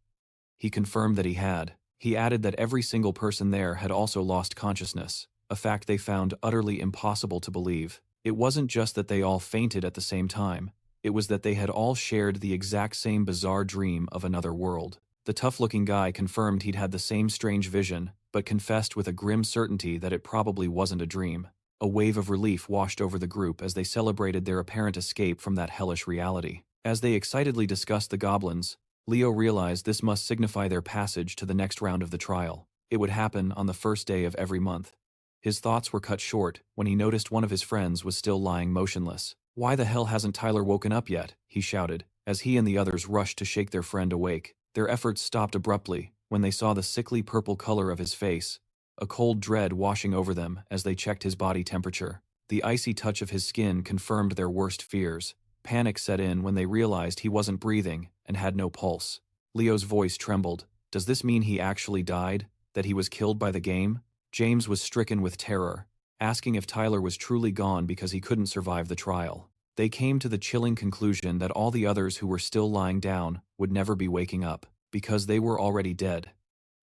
He confirmed that he had. He added that every single person there had also lost consciousness, a fact they found utterly impossible to believe. It wasn't just that they all fainted at the same time, it was that they had all shared the exact same bizarre dream of another world. The tough-looking guy confirmed he'd had the same strange vision, but confessed with a grim certainty that it probably wasn't a dream. A wave of relief washed over the group as they celebrated their apparent escape from that hellish reality. As they excitedly discussed the goblins, Leo realized this must signify their passage to the next round of the trial. It would happen on the first day of every month. His thoughts were cut short when he noticed one of his friends was still lying motionless. "Why the hell hasn't Tyler woken up yet?" he shouted, as he and the others rushed to shake their friend awake. Their efforts stopped abruptly when they saw the sickly purple color of his face, a cold dread washing over them as they checked his body temperature. The icy touch of his skin confirmed their worst fears. Panic set in when they realized he wasn't breathing and had no pulse. Leo's voice trembled. Does this mean he actually died? That he was killed by the game? James was stricken with terror, asking if Tyler was truly gone because he couldn't survive the trial. They came to the chilling conclusion that all the others who were still lying down would never be waking up, because they were already dead.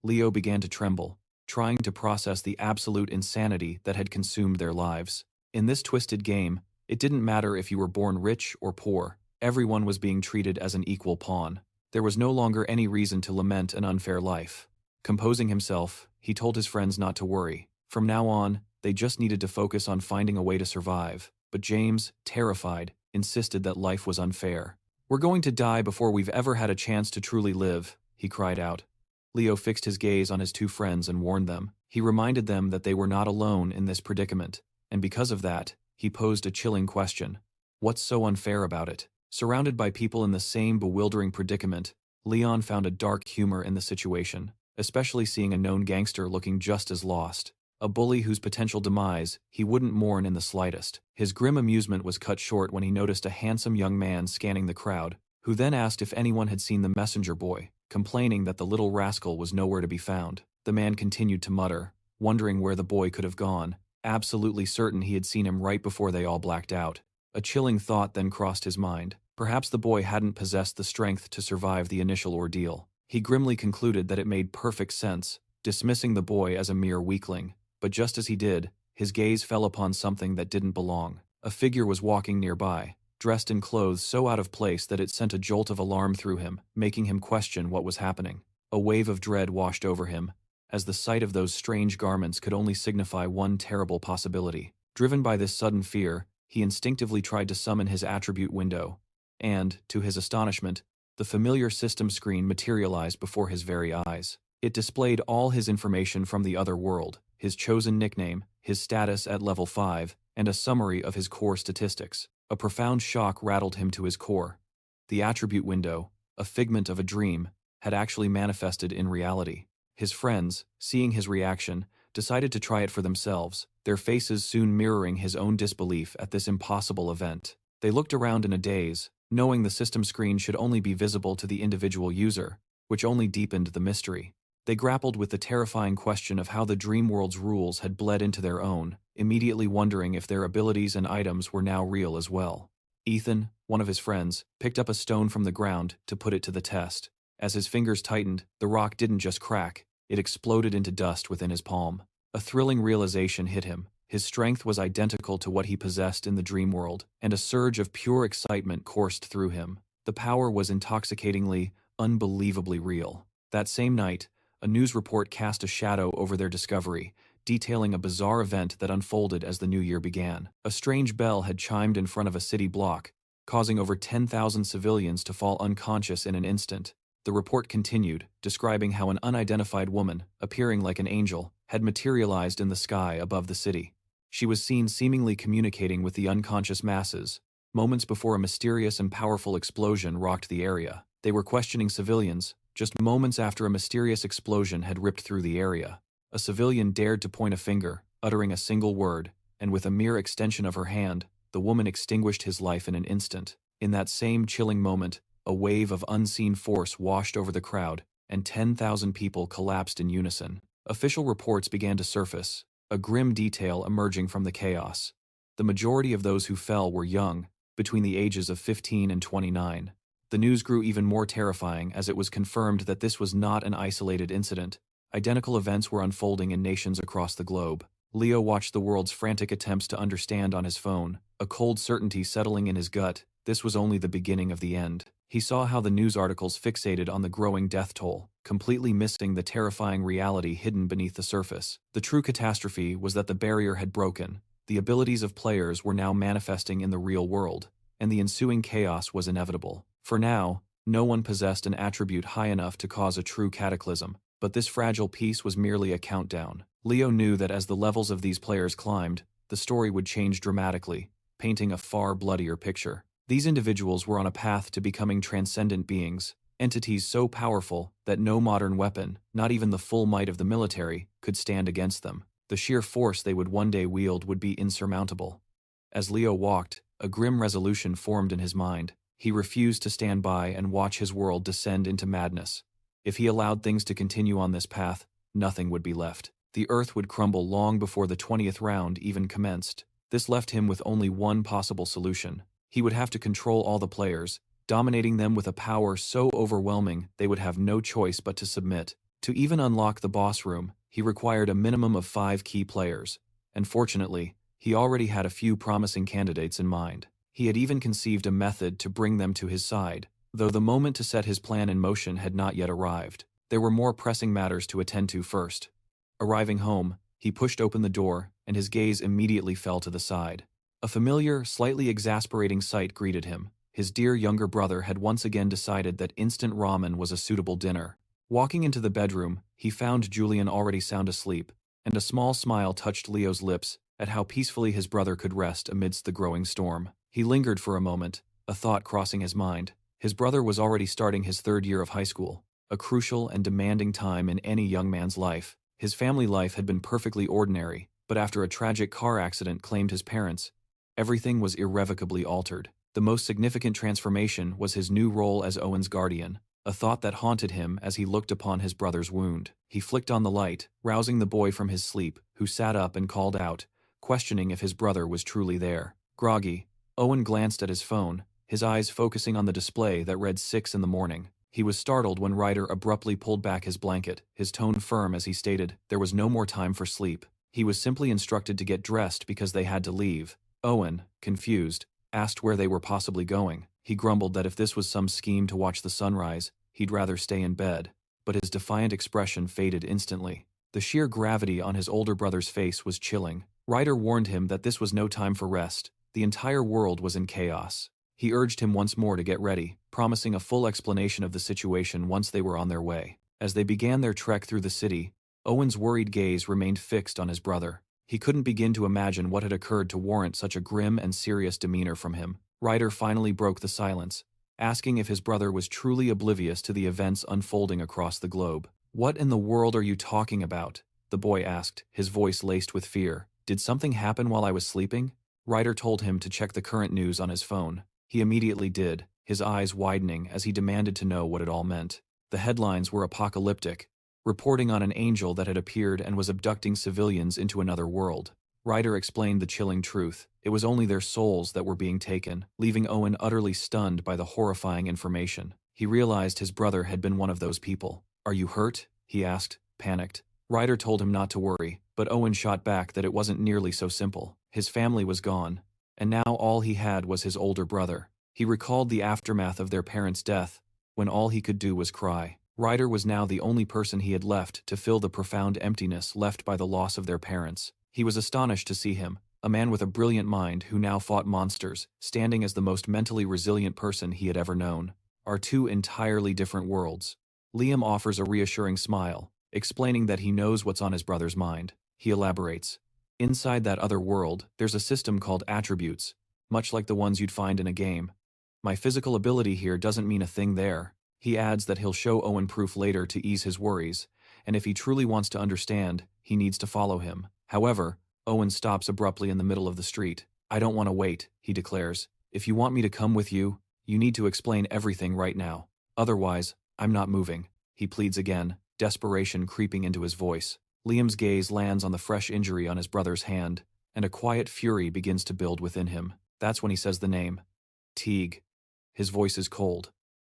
Leo began to tremble, trying to process the absolute insanity that had consumed their lives. In this twisted game, it didn't matter if you were born rich or poor, everyone was being treated as an equal pawn. There was no longer any reason to lament an unfair life. Composing himself, he told his friends not to worry. From now on, they just needed to focus on finding a way to survive. But James, terrified, insisted that life was unfair. "We're going to die before we've ever had a chance to truly live," he cried out. Leo fixed his gaze on his two friends and warned them. He reminded them that they were not alone in this predicament, and because of that, he posed a chilling question. What's so unfair about it? Surrounded by people in the same bewildering predicament, Leon found a dark humor in the situation, especially seeing a known gangster looking just as lost. A bully whose potential demise he wouldn't mourn in the slightest. His grim amusement was cut short when he noticed a handsome young man scanning the crowd, who then asked if anyone had seen the messenger boy, complaining that the little rascal was nowhere to be found. The man continued to mutter, wondering where the boy could have gone, absolutely certain he had seen him right before they all blacked out. A chilling thought then crossed his mind. Perhaps the boy hadn't possessed the strength to survive the initial ordeal. He grimly concluded that it made perfect sense, dismissing the boy as a mere weakling. But just as he did, his gaze fell upon something that didn't belong. A figure was walking nearby, dressed in clothes so out of place that it sent a jolt of alarm through him, making him question what was happening. A wave of dread washed over him, as the sight of those strange garments could only signify one terrible possibility. Driven by this sudden fear, he instinctively tried to summon his attribute window, and, to his astonishment, the familiar system screen materialized before his very eyes. It displayed all his information from the other world, his chosen nickname, his status at level 5, and a summary of his core statistics. A profound shock rattled him to his core. The attribute window, a figment of a dream, had actually manifested in reality. His friends, seeing his reaction, decided to try it for themselves, their faces soon mirroring his own disbelief at this impossible event. They looked around in a daze, knowing the system screen should only be visible to the individual user, which only deepened the mystery. They grappled with the terrifying question of how the dream world's rules had bled into their own, immediately wondering if their abilities and items were now real as well. Ethan, one of his friends, picked up a stone from the ground to put it to the test. As his fingers tightened, the rock didn't just crack, it exploded into dust within his palm. A thrilling realization hit him. His strength was identical to what he possessed in the dream world, and a surge of pure excitement coursed through him. The power was intoxicatingly, unbelievably real. That same night, a news report cast a shadow over their discovery, detailing a bizarre event that unfolded as the new year began. A strange bell had chimed in front of a city block, causing over 10,000 civilians to fall unconscious in an instant. The report continued, describing how an unidentified woman, appearing like an angel, had materialized in the sky above the city. She was seen seemingly communicating with the unconscious masses, moments before a mysterious and powerful explosion rocked the area. They were questioning civilians, just moments after a mysterious explosion had ripped through the area. A civilian dared to point a finger, uttering a single word, and with a mere extension of her hand, the woman extinguished his life in an instant. In that same chilling moment, a wave of unseen force washed over the crowd, and 10,000 people collapsed in unison. Official reports began to surface, a grim detail emerging from the chaos. The majority of those who fell were young, between the ages of 15 and 29. The news grew even more terrifying as it was confirmed that this was not an isolated incident. Identical events were unfolding in nations across the globe. Leo watched the world's frantic attempts to understand on his phone, a cold certainty settling in his gut. This was only the beginning of the end. He saw how the news articles fixated on the growing death toll, completely missing the terrifying reality hidden beneath the surface. The true catastrophe was that the barrier had broken. The abilities of players were now manifesting in the real world, and the ensuing chaos was inevitable. For now, no one possessed an attribute high enough to cause a true cataclysm, but this fragile piece was merely a countdown. Leo knew that as the levels of these players climbed, the story would change dramatically, painting a far bloodier picture. These individuals were on a path to becoming transcendent beings, entities so powerful that no modern weapon, not even the full might of the military, could stand against them. The sheer force they would one day wield would be insurmountable. As Leo walked, a grim resolution formed in his mind. He refused to stand by and watch his world descend into madness. If he allowed things to continue on this path, nothing would be left. The earth would crumble long before the 20th round even commenced. This left him with only one possible solution. He would have to control all the players, dominating them with a power so overwhelming they would have no choice but to submit. To even unlock the boss room, he required a minimum of 5 key players, and fortunately, he already had a few promising candidates in mind. He had even conceived a method to bring them to his side, Though the moment to set his plan in motion had not yet arrived, there were more pressing matters to attend to first. Arriving home, he pushed open the door, and his gaze immediately fell to the side. A familiar, slightly exasperating sight greeted him. His dear younger brother had once again decided that instant ramen was a suitable dinner. Walking into the bedroom, he found Julian already sound asleep, and a small smile touched Leo's lips at how peacefully his brother could rest amidst the growing storm. He lingered for a moment, a thought crossing his mind. His brother was already starting his third year of high school, a crucial and demanding time in any young man's life. His family life had been perfectly ordinary, but after a tragic car accident claimed his parents, everything was irrevocably altered. The most significant transformation was his new role as Owen's guardian, a thought that haunted him as he looked upon his brother's wound. He flicked on the light, rousing the boy from his sleep, who sat up and called out, questioning if his brother was truly there. Groggy, Owen glanced at his phone, his eyes focusing on the display that read 6 in the morning. He was startled when Ryder abruptly pulled back his blanket, his tone firm as he stated there was no more time for sleep. He was simply instructed to get dressed because they had to leave. Owen, confused, asked where they were possibly going. He grumbled that if this was some scheme to watch the sunrise, he'd rather stay in bed, but his defiant expression faded instantly. The sheer gravity on his older brother's face was chilling. Ryder warned him that this was no time for rest. The entire world was in chaos. He urged him once more to get ready, promising a full explanation of the situation once they were on their way. As they began their trek through the city, Owen's worried gaze remained fixed on his brother. He couldn't begin to imagine what had occurred to warrant such a grim and serious demeanor from him. Ryder finally broke the silence, asking if his brother was truly oblivious to the events unfolding across the globe. "What in the world are you talking about?" the boy asked, his voice laced with fear. "Did something happen while I was sleeping?" Ryder told him to check the current news on his phone. He immediately did, his eyes widening as he demanded to know what it all meant. The headlines were apocalyptic, reporting on an angel that had appeared and was abducting civilians into another world. Ryder explained the chilling truth. It was only their souls that were being taken, leaving Owen utterly stunned by the horrifying information. He realized his brother had been one of those people. "Are you hurt?" he asked, panicked. Ryder told him not to worry, but Owen shot back that it wasn't nearly so simple. His family was gone, and now all he had was his older brother. He recalled the aftermath of their parents' death, when all he could do was cry. Ryder was now the only person he had left to fill the profound emptiness left by the loss of their parents. He was astonished to see him, a man with a brilliant mind who now fought monsters, standing as the most mentally resilient person he had ever known. Are two entirely different worlds. Liam offers a reassuring smile, explaining that he knows what's on his brother's mind. He elaborates. "Inside that other world, there's a system called attributes, much like the ones you'd find in a game. My physical ability here doesn't mean a thing there." He adds that he'll show Owen proof later to ease his worries, and if he truly wants to understand, he needs to follow him. However, Owen stops abruptly in the middle of the street. "I don't want to wait," he declares. "If you want me to come with you, you need to explain everything right now. Otherwise, I'm not moving." He pleads again, desperation creeping into his voice. Liam's gaze lands on the fresh injury on his brother's hand, and a quiet fury begins to build within him. That's when he says the name. "Teague." His voice is cold.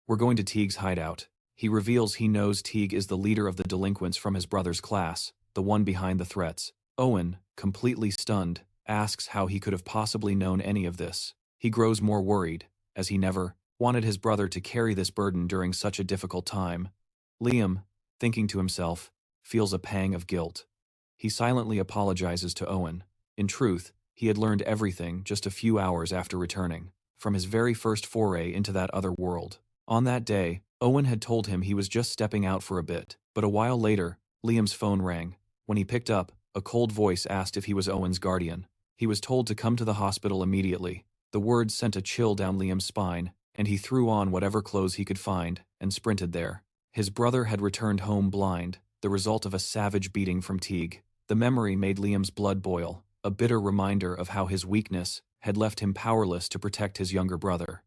"We're going to Teague's hideout." He reveals he knows Teague is the leader of the delinquents from his brother's class, the one behind the threats. Owen, completely stunned, asks how he could have possibly known any of this. He grows more worried, as he never wanted his brother to carry this burden during such a difficult time. Liam, thinking to himself, feels a pang of guilt. He silently apologizes to Owen. In truth, he had learned everything just a few hours after returning, from his very first foray into that other world. On that day, Owen had told him he was just stepping out for a bit, but a while later, Liam's phone rang. When he picked up, a cold voice asked if he was Owen's guardian. He was told to come to the hospital immediately. The words sent a chill down Liam's spine, and he threw on whatever clothes he could find and sprinted there. His brother had returned home blind, the result of a savage beating from Teague. The memory made Liam's blood boil, a bitter reminder of how his weakness had left him powerless to protect his younger brother.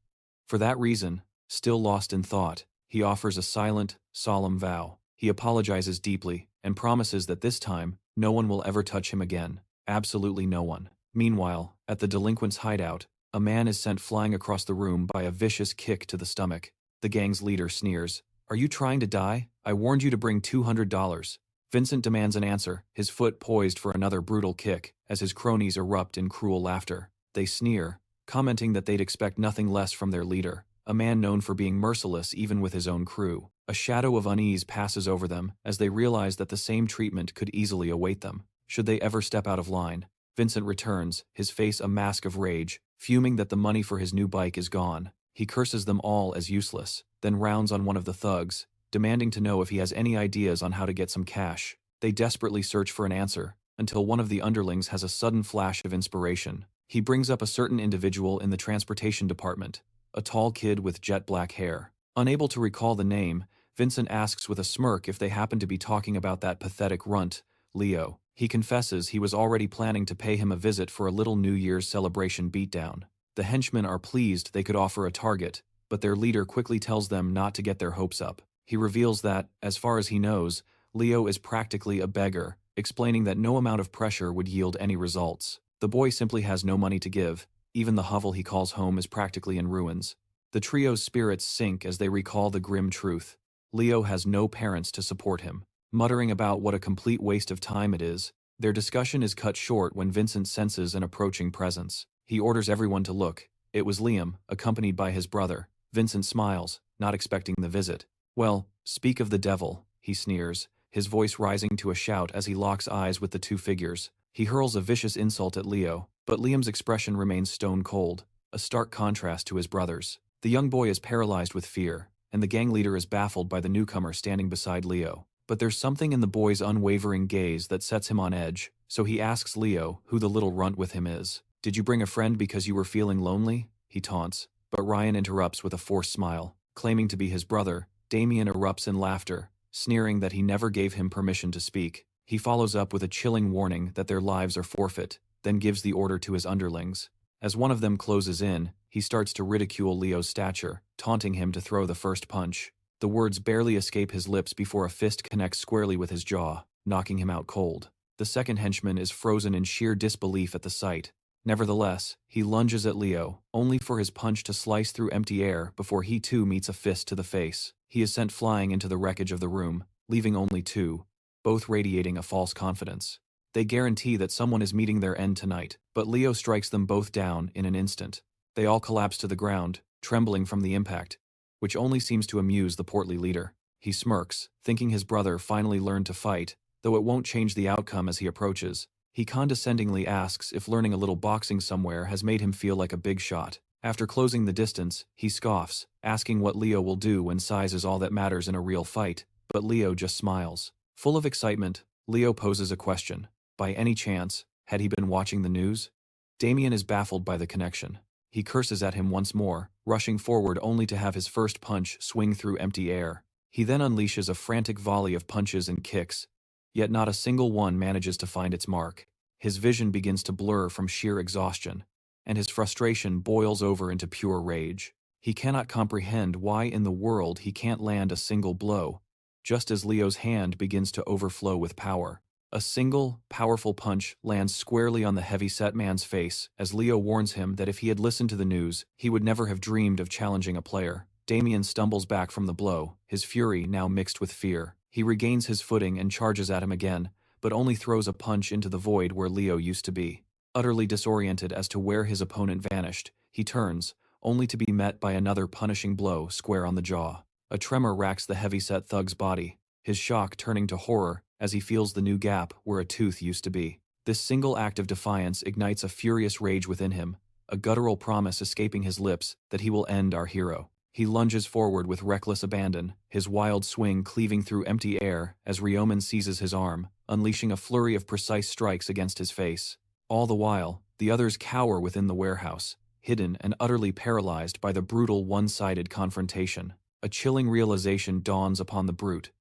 For that reason, still lost in thought, he offers a silent, solemn vow. He apologizes deeply and promises that this time, no one will ever touch him again. Absolutely no one. Meanwhile, at the delinquent's hideout, a man is sent flying across the room by a vicious kick to the stomach. The gang's leader sneers. "Are you trying to die? I warned you to bring $200. Vincent demands an answer, his foot poised for another brutal kick, as his cronies erupt in cruel laughter. They sneer, commenting that they'd expect nothing less from their leader. a man known for being merciless even with his own crew. A shadow of unease passes over them as they realize that the same treatment could easily await them, should they ever step out of line. Vincent returns, his face a mask of rage, fuming that the money for his new bike is gone. He curses them all as useless, then rounds on one of the thugs, demanding to know if he has any ideas on how to get some cash. They desperately search for an answer, until one of the underlings has a sudden flash of inspiration. He brings up a certain individual in the transportation department, a tall kid with jet black hair. Unable to recall the name, Vincent asks with a smirk if they happen to be talking about that pathetic runt, Leo. He confesses he was already planning to pay him a visit for a little New Year's celebration beatdown. The henchmen are pleased they could offer a target, but their leader quickly tells them not to get their hopes up. He reveals that, as far as he knows, Leo is practically a beggar, explaining that no amount of pressure would yield any results. The boy simply has no money to give. Even the hovel he calls home is practically in ruins. The trio's spirits sink as they recall the grim truth. Leo has no parents to support him. Muttering about what a complete waste of time it is, their discussion is cut short when Vincent senses an approaching presence. He orders everyone to look. It was Liam, accompanied by his brother. Vincent smiles, not expecting the visit. "Well, speak of the devil," he sneers, his voice rising to a shout as he locks eyes with the two figures. He hurls a vicious insult at Leo, but Liam's expression remains stone cold, a stark contrast to his brother's. The young boy is paralyzed with fear, and the gang leader is baffled by the newcomer standing beside Leo. But there's something in the boy's unwavering gaze that sets him on edge, so he asks Leo who the little runt with him is. "Did you bring a friend because you were feeling lonely?" he taunts, but Ryan interrupts with a forced smile. Claiming to be his brother, Damien erupts in laughter, sneering that he never gave him permission to speak. He follows up with a chilling warning that their lives are forfeit, then gives the order to his underlings. As one of them closes in, he starts to ridicule Leo's stature, taunting him to throw the first punch. The words barely escape his lips before a fist connects squarely with his jaw, knocking him out cold. The second henchman is frozen in sheer disbelief at the sight. Nevertheless, he lunges at Leo, only for his punch to slice through empty air before he too meets a fist to the face. He is sent flying into the wreckage of the room, leaving only two, both radiating a false confidence. They guarantee that someone is meeting their end tonight, but Leo strikes them both down in an instant. They all collapse to the ground, trembling from the impact, which only seems to amuse the portly leader. He smirks, thinking his brother finally learned to fight, though it won't change the outcome as he approaches. He condescendingly asks if learning a little boxing somewhere has made him feel like a big shot. After closing the distance, he scoffs, asking what Leo will do when size is all that matters in a real fight, but Leo just smiles. Full of excitement, Leo poses a question. By any chance, had he been watching the news? Damien is baffled by the connection. He curses at him once more, rushing forward only to have his first punch swing through empty air. He then unleashes a frantic volley of punches and kicks, yet not a single one manages to find its mark. His vision begins to blur from sheer exhaustion, and his frustration boils over into pure rage. He cannot comprehend why in the world he can't land a single blow, just as Leo's hand begins to overflow with power. A single, powerful punch lands squarely on the heavy-set man's face as Leo warns him that if he had listened to the news, he would never have dreamed of challenging a player. Damien stumbles back from the blow, his fury now mixed with fear. He regains his footing and charges at him again, but only throws a punch into the void where Leo used to be. Utterly disoriented as to where his opponent vanished, he turns, only to be met by another punishing blow square on the jaw. A tremor racks the heavy-set thug's body, his shock turning to horror as he feels the new gap where a tooth used to be. This single act of defiance ignites a furious rage within him, a guttural promise escaping his lips that he will end our hero. He lunges forward with reckless abandon, his wild swing cleaving through empty air as Ryomen seizes his arm, unleashing a flurry of precise strikes against his face. All the while, the others cower within the warehouse, hidden and utterly paralyzed by the brutal one-sided confrontation. A chilling realization dawns upon the brute.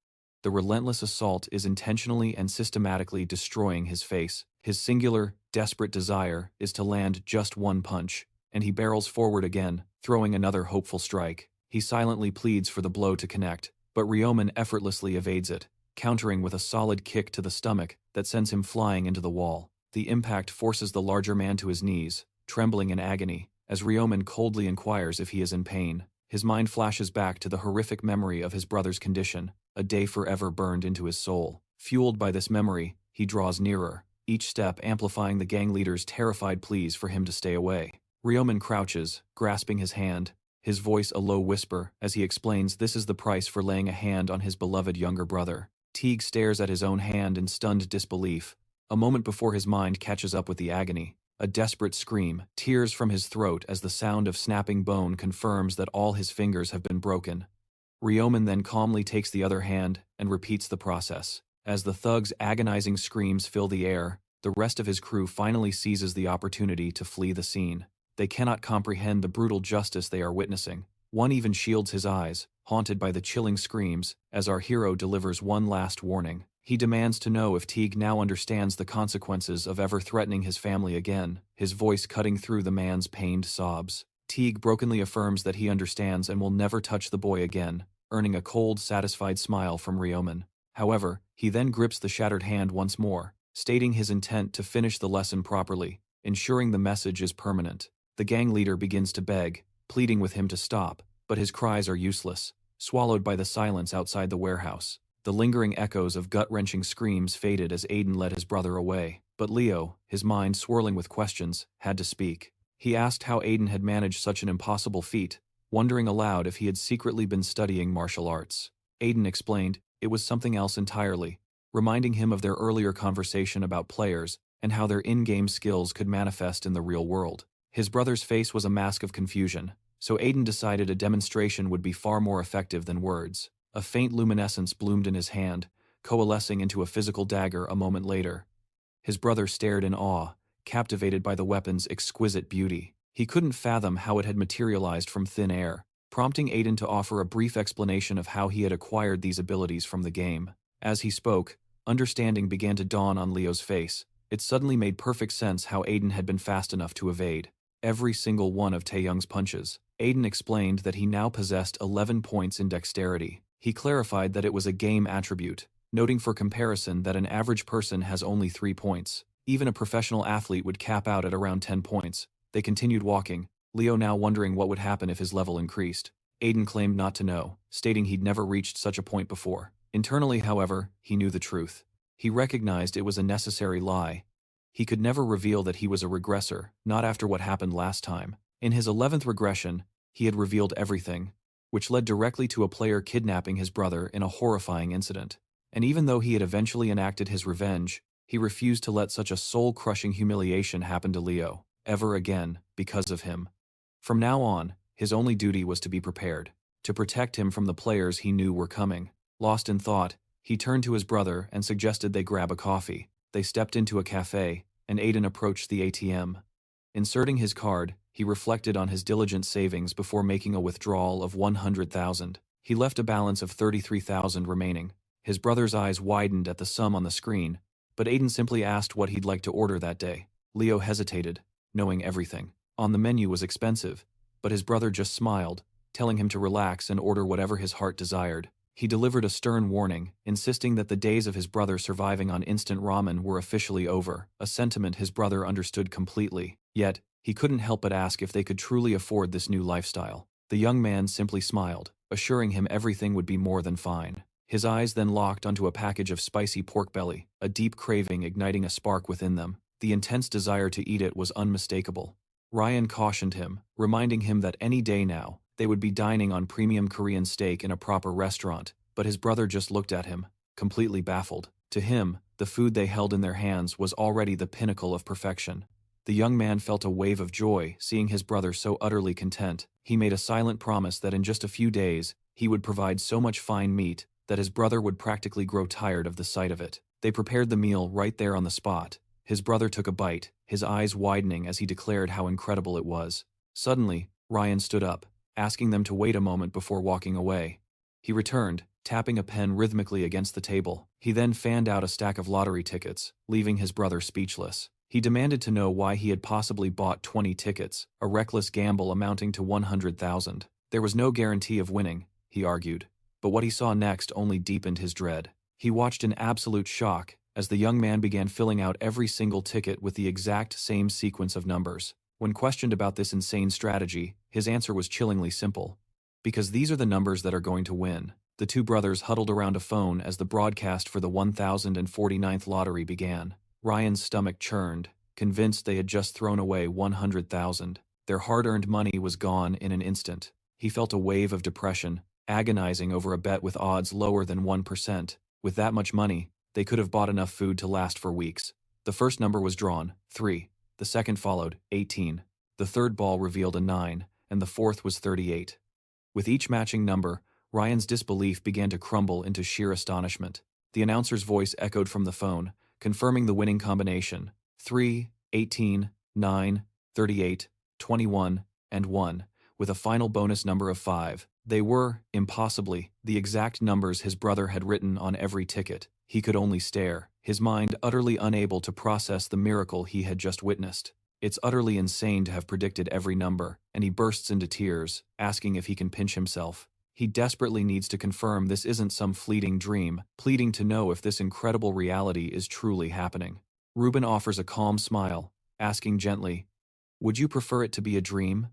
The relentless assault is intentionally and systematically destroying his face. His singular, desperate desire is to land just one punch, and he barrels forward again, throwing another hopeful strike. He silently pleads for the blow to connect, but Ryomen effortlessly evades it, countering with a solid kick to the stomach that sends him flying into the wall. The impact forces the larger man to his knees, trembling in agony, as Ryomen coldly inquires if he is in pain. His mind flashes back to the horrific memory of his brother's condition, a day forever burned into his soul. Fueled by this memory, he draws nearer, each step amplifying the gang leader's terrified pleas for him to stay away. Ryomen crouches, grasping his hand, his voice a low whisper as he explains this is the price for laying a hand on his beloved younger brother. Teague stares at his own hand in stunned disbelief, a moment before his mind catches up with the agony. A desperate scream, tears from his throat as the sound of snapping bone confirms that all his fingers have been broken. Ryomen then calmly takes the other hand and repeats the process. As the thug's agonizing screams fill the air, the rest of his crew finally seizes the opportunity to flee the scene. They cannot comprehend the brutal justice they are witnessing. One even shields his eyes, haunted by the chilling screams, as our hero delivers one last warning. He demands to know if Teague now understands the consequences of ever threatening his family again, his voice cutting through the man's pained sobs. Teague brokenly affirms that he understands and will never touch the boy again, earning a cold, satisfied smile from Ryomen. However, he then grips the shattered hand once more, stating his intent to finish the lesson properly, ensuring the message is permanent. The gang leader begins to beg, pleading with him to stop, but his cries are useless, swallowed by the silence outside the warehouse. The lingering echoes of gut-wrenching screams faded as Aiden led his brother away. But Leo, his mind swirling with questions, had to speak. He asked how Aiden had managed such an impossible feat, wondering aloud if he had secretly been studying martial arts. Aiden explained it was something else entirely, reminding him of their earlier conversation about players and how their in-game skills could manifest in the real world. His brother's face was a mask of confusion, so Aiden decided a demonstration would be far more effective than words. A faint luminescence bloomed in his hand, coalescing into a physical dagger a moment later. His brother stared in awe, captivated by the weapon's exquisite beauty. He couldn't fathom how it had materialized from thin air, prompting Aiden to offer a brief explanation of how he had acquired these abilities from the game. As he spoke, understanding began to dawn on Leo's face. It suddenly made perfect sense how Aiden had been fast enough to evade every single one of Taeyoung's punches. Aiden explained that he now possessed 11 points in dexterity. He clarified that it was a game attribute, noting for comparison that an average person has only 3 points. Even a professional athlete would cap out at around 10 points. They continued walking, Leo now wondering what would happen if his level increased. Aiden claimed not to know, stating he'd never reached such a point before. Internally, however, he knew the truth. He recognized it was a necessary lie. He could never reveal that he was a regressor, not after what happened last time. In his 11th regression, he had revealed everything, which led directly to a player kidnapping his brother in a horrifying incident. And even though he had eventually enacted his revenge, he refused to let such a soul-crushing humiliation happen to Leo, ever again, because of him. From now on, his only duty was to be prepared, to protect him from the players he knew were coming. Lost in thought, he turned to his brother and suggested they grab a coffee. They stepped into a cafe, and Aiden approached the ATM. Inserting his card, he reflected on his diligent savings before making a withdrawal of 100,000. He left a balance of 33,000 remaining. His brother's eyes widened at the sum on the screen, but Aiden simply asked what he'd like to order that day. Leo hesitated, knowing everything. On the menu was expensive, but his brother just smiled, telling him to relax and order whatever his heart desired. He delivered a stern warning, insisting that the days of his brother surviving on instant ramen were officially over, a sentiment his brother understood completely. Yet, he couldn't help but ask if they could truly afford this new lifestyle. The young man simply smiled, assuring him everything would be more than fine. His eyes then locked onto a package of spicy pork belly, a deep craving igniting a spark within them. The intense desire to eat it was unmistakable. Ryan cautioned him, reminding him that any day now, they would be dining on premium Korean steak in a proper restaurant, but his brother just looked at him, completely baffled. To him, the food they held in their hands was already the pinnacle of perfection. The young man felt a wave of joy seeing his brother so utterly content. He made a silent promise that in just a few days, he would provide so much fine meat that his brother would practically grow tired of the sight of it. They prepared the meal right there on the spot. His brother took a bite, his eyes widening as he declared how incredible it was. Suddenly, Ryan stood up, asking them to wait a moment before walking away. He returned, tapping a pen rhythmically against the table. He then fanned out a stack of lottery tickets, leaving his brother speechless. He demanded to know why he had possibly bought 20 tickets, a reckless gamble amounting to 100,000. There was no guarantee of winning, he argued, but what he saw next only deepened his dread. He watched in absolute shock as the young man began filling out every single ticket with the exact same sequence of numbers. When questioned about this insane strategy, his answer was chillingly simple. Because these are the numbers that are going to win. The two brothers huddled around a phone as the broadcast for the 1049th lottery began. Ryan's stomach churned, convinced they had just thrown away 100,000. Their hard-earned money was gone in an instant. He felt a wave of depression, agonizing over a bet with odds lower than 1%. With that much money, they could have bought enough food to last for weeks. The first number was drawn, 3. The second followed, 18. The third ball revealed a 9, and the fourth was 38. With each matching number, Ryan's disbelief began to crumble into sheer astonishment. The announcer's voice echoed from the phone, confirming the winning combination: 3, 18, 9, 38, 21, and 1, with a final bonus number of 5. They were, impossibly, the exact numbers his brother had written on every ticket. He could only stare, his mind utterly unable to process the miracle he had just witnessed. It's utterly insane to have predicted every number, and he bursts into tears, asking if he can pinch himself. He desperately needs to confirm this isn't some fleeting dream, pleading to know if this incredible reality is truly happening. Ruben offers a calm smile, asking gently, "Would you prefer it to be a dream?"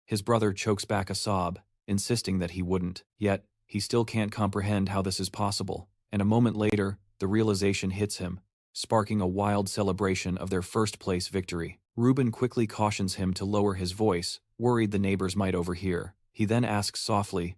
His brother chokes back a sob, insisting that he wouldn't. Yet, he still can't comprehend how this is possible, and a moment later, the realization hits him, sparking a wild celebration of their first-place victory. Ruben quickly cautions him to lower his voice, worried the neighbors might overhear. He then asks softly,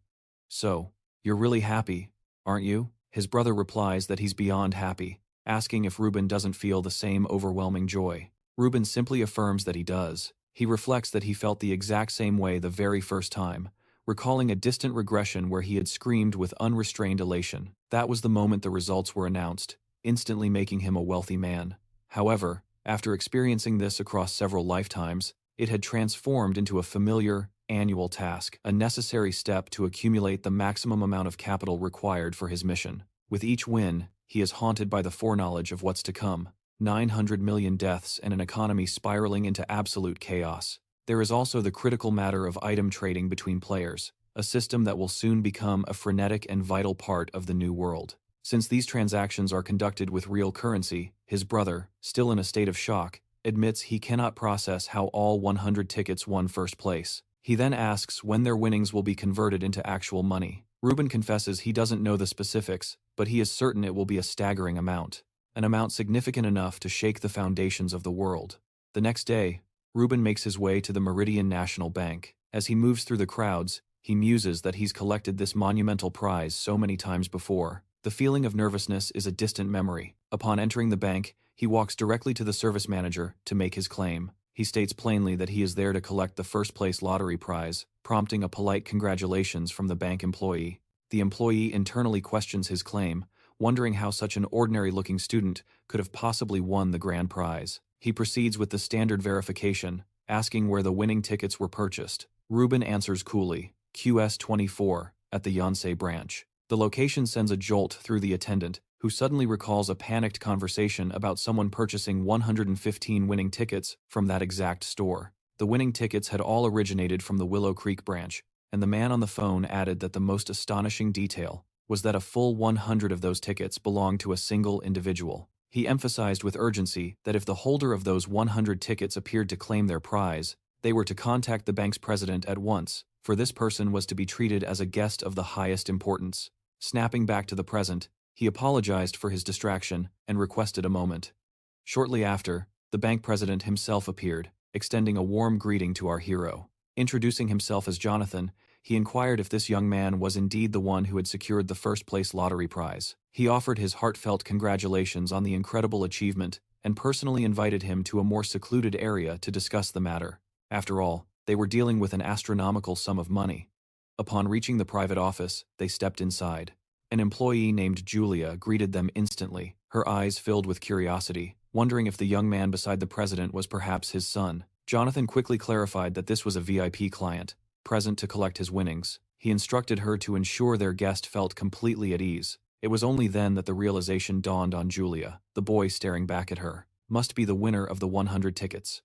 "So, you're really happy, aren't you?" His brother replies that he's beyond happy, asking if Ruben doesn't feel the same overwhelming joy. Ruben simply affirms that he does. He reflects that he felt the exact same way the very first time, recalling a distant regression where he had screamed with unrestrained elation. That was the moment the results were announced, instantly making him a wealthy man. However, after experiencing this across several lifetimes, it had transformed into a familiar, annual task, a necessary step to accumulate the maximum amount of capital required for his mission. With each win, he is haunted by the foreknowledge of what's to come: 900 million deaths and an economy spiraling into absolute chaos. There is also the critical matter of item trading between players, a system that will soon become a frenetic and vital part of the new world. Since these transactions are conducted with real currency, his brother, still in a state of shock, admits he cannot process how all 100 tickets won first place. He then asks when their winnings will be converted into actual money. Ruben confesses he doesn't know the specifics, but he is certain it will be a staggering amount. An amount significant enough to shake the foundations of the world. The next day, Ruben makes his way to the Meridian National Bank. As he moves through the crowds, he muses that he's collected this monumental prize so many times before. The feeling of nervousness is a distant memory. Upon entering the bank, he walks directly to the service manager to make his claim. He states plainly that he is there to collect the first-place lottery prize, prompting a polite congratulations from the bank employee. The employee internally questions his claim, wondering how such an ordinary-looking student could have possibly won the grand prize. He proceeds with the standard verification, asking where the winning tickets were purchased. Ruben answers coolly, QS24, at the Yonsei branch. The location sends a jolt through the attendant, who suddenly recalls a panicked conversation about someone purchasing 115 winning tickets from that exact store. The winning tickets had all originated from the Willow Creek branch, and the man on the phone added that the most astonishing detail was that a full 100 of those tickets belonged to a single individual. He emphasized with urgency that if the holder of those 100 tickets appeared to claim their prize, they were to contact the bank's president at once, for this person was to be treated as a guest of the highest importance. Snapping back to the present, he apologized for his distraction and requested a moment. Shortly after, the bank president himself appeared, extending a warm greeting to our hero. Introducing himself as Jonathan, he inquired if this young man was indeed the one who had secured the first-place lottery prize. He offered his heartfelt congratulations on the incredible achievement and personally invited him to a more secluded area to discuss the matter. After all, they were dealing with an astronomical sum of money. Upon reaching the private office, they stepped inside. An employee named Julia greeted them instantly, her eyes filled with curiosity, wondering if the young man beside the president was perhaps his son. Jonathan quickly clarified that this was a VIP client, present to collect his winnings. He instructed her to ensure their guest felt completely at ease. It was only then that the realization dawned on Julia. The boy staring back at her must be the winner of the 100 tickets.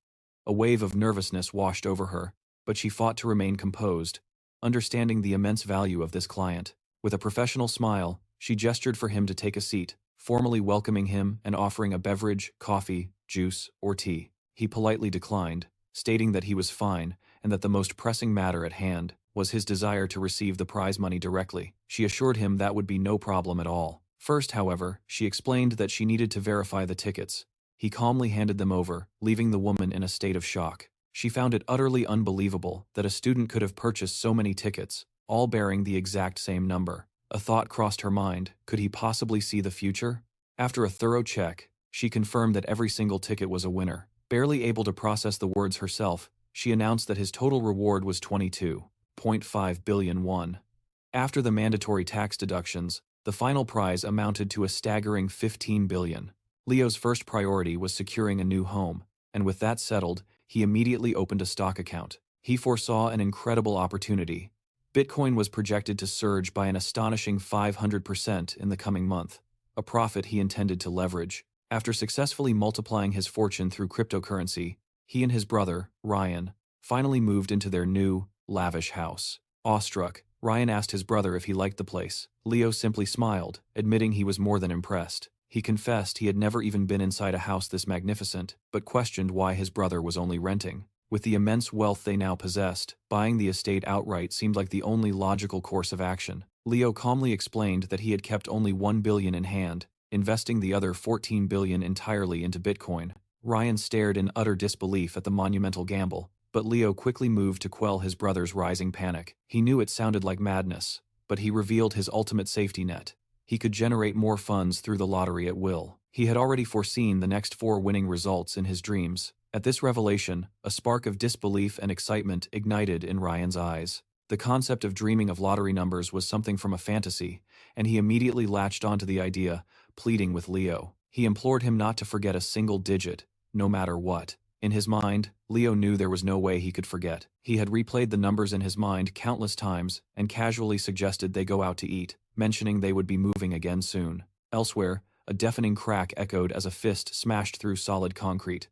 A wave of nervousness washed over her, but she fought to remain composed, understanding the immense value of this client. With a professional smile, she gestured for him to take a seat, formally welcoming him and offering a beverage, coffee, juice, or tea. He politely declined, stating that he was fine and that the most pressing matter at hand was his desire to receive the prize money directly. She assured him that would be no problem at all. First, however, she explained that she needed to verify the tickets. He calmly handed them over, leaving the woman in a state of shock. She found it utterly unbelievable that a student could have purchased so many tickets, all bearing the exact same number. A thought crossed her mind: could he possibly see the future? After a thorough check, she confirmed that every single ticket was a winner. Barely able to process the words herself, she announced that his total reward was 22.5 billion won. After the mandatory tax deductions, the final prize amounted to a staggering 15 billion. Leo's first priority was securing a new home, and with that settled, he immediately opened a stock account. He foresaw an incredible opportunity. Bitcoin was projected to surge by an astonishing 500% in the coming month, a profit he intended to leverage. After successfully multiplying his fortune through cryptocurrency, he and his brother, Ryan, finally moved into their new, lavish house. Awestruck, Ryan asked his brother if he liked the place. Leo simply smiled, admitting he was more than impressed. He confessed he had never even been inside a house this magnificent, but questioned why his brother was only renting. With the immense wealth they now possessed, buying the estate outright seemed like the only logical course of action. Leo calmly explained that he had kept only 1 billion in hand, investing the other 14 billion entirely into Bitcoin. Ryan stared in utter disbelief at the monumental gamble, but Leo quickly moved to quell his brother's rising panic. He knew it sounded like madness, but he revealed his ultimate safety net. He could generate more funds through the lottery at will. He had already foreseen the next 4 winning results in his dreams. At this revelation, a spark of disbelief and excitement ignited in Ryan's eyes. The concept of dreaming of lottery numbers was something from a fantasy, and he immediately latched onto the idea, pleading with Leo. He implored him not to forget a single digit, no matter what. In his mind, Leo knew there was no way he could forget. He had replayed the numbers in his mind countless times and casually suggested they go out to eat, mentioning they would be moving again soon. Elsewhere, a deafening crack echoed as a fist smashed through solid concrete.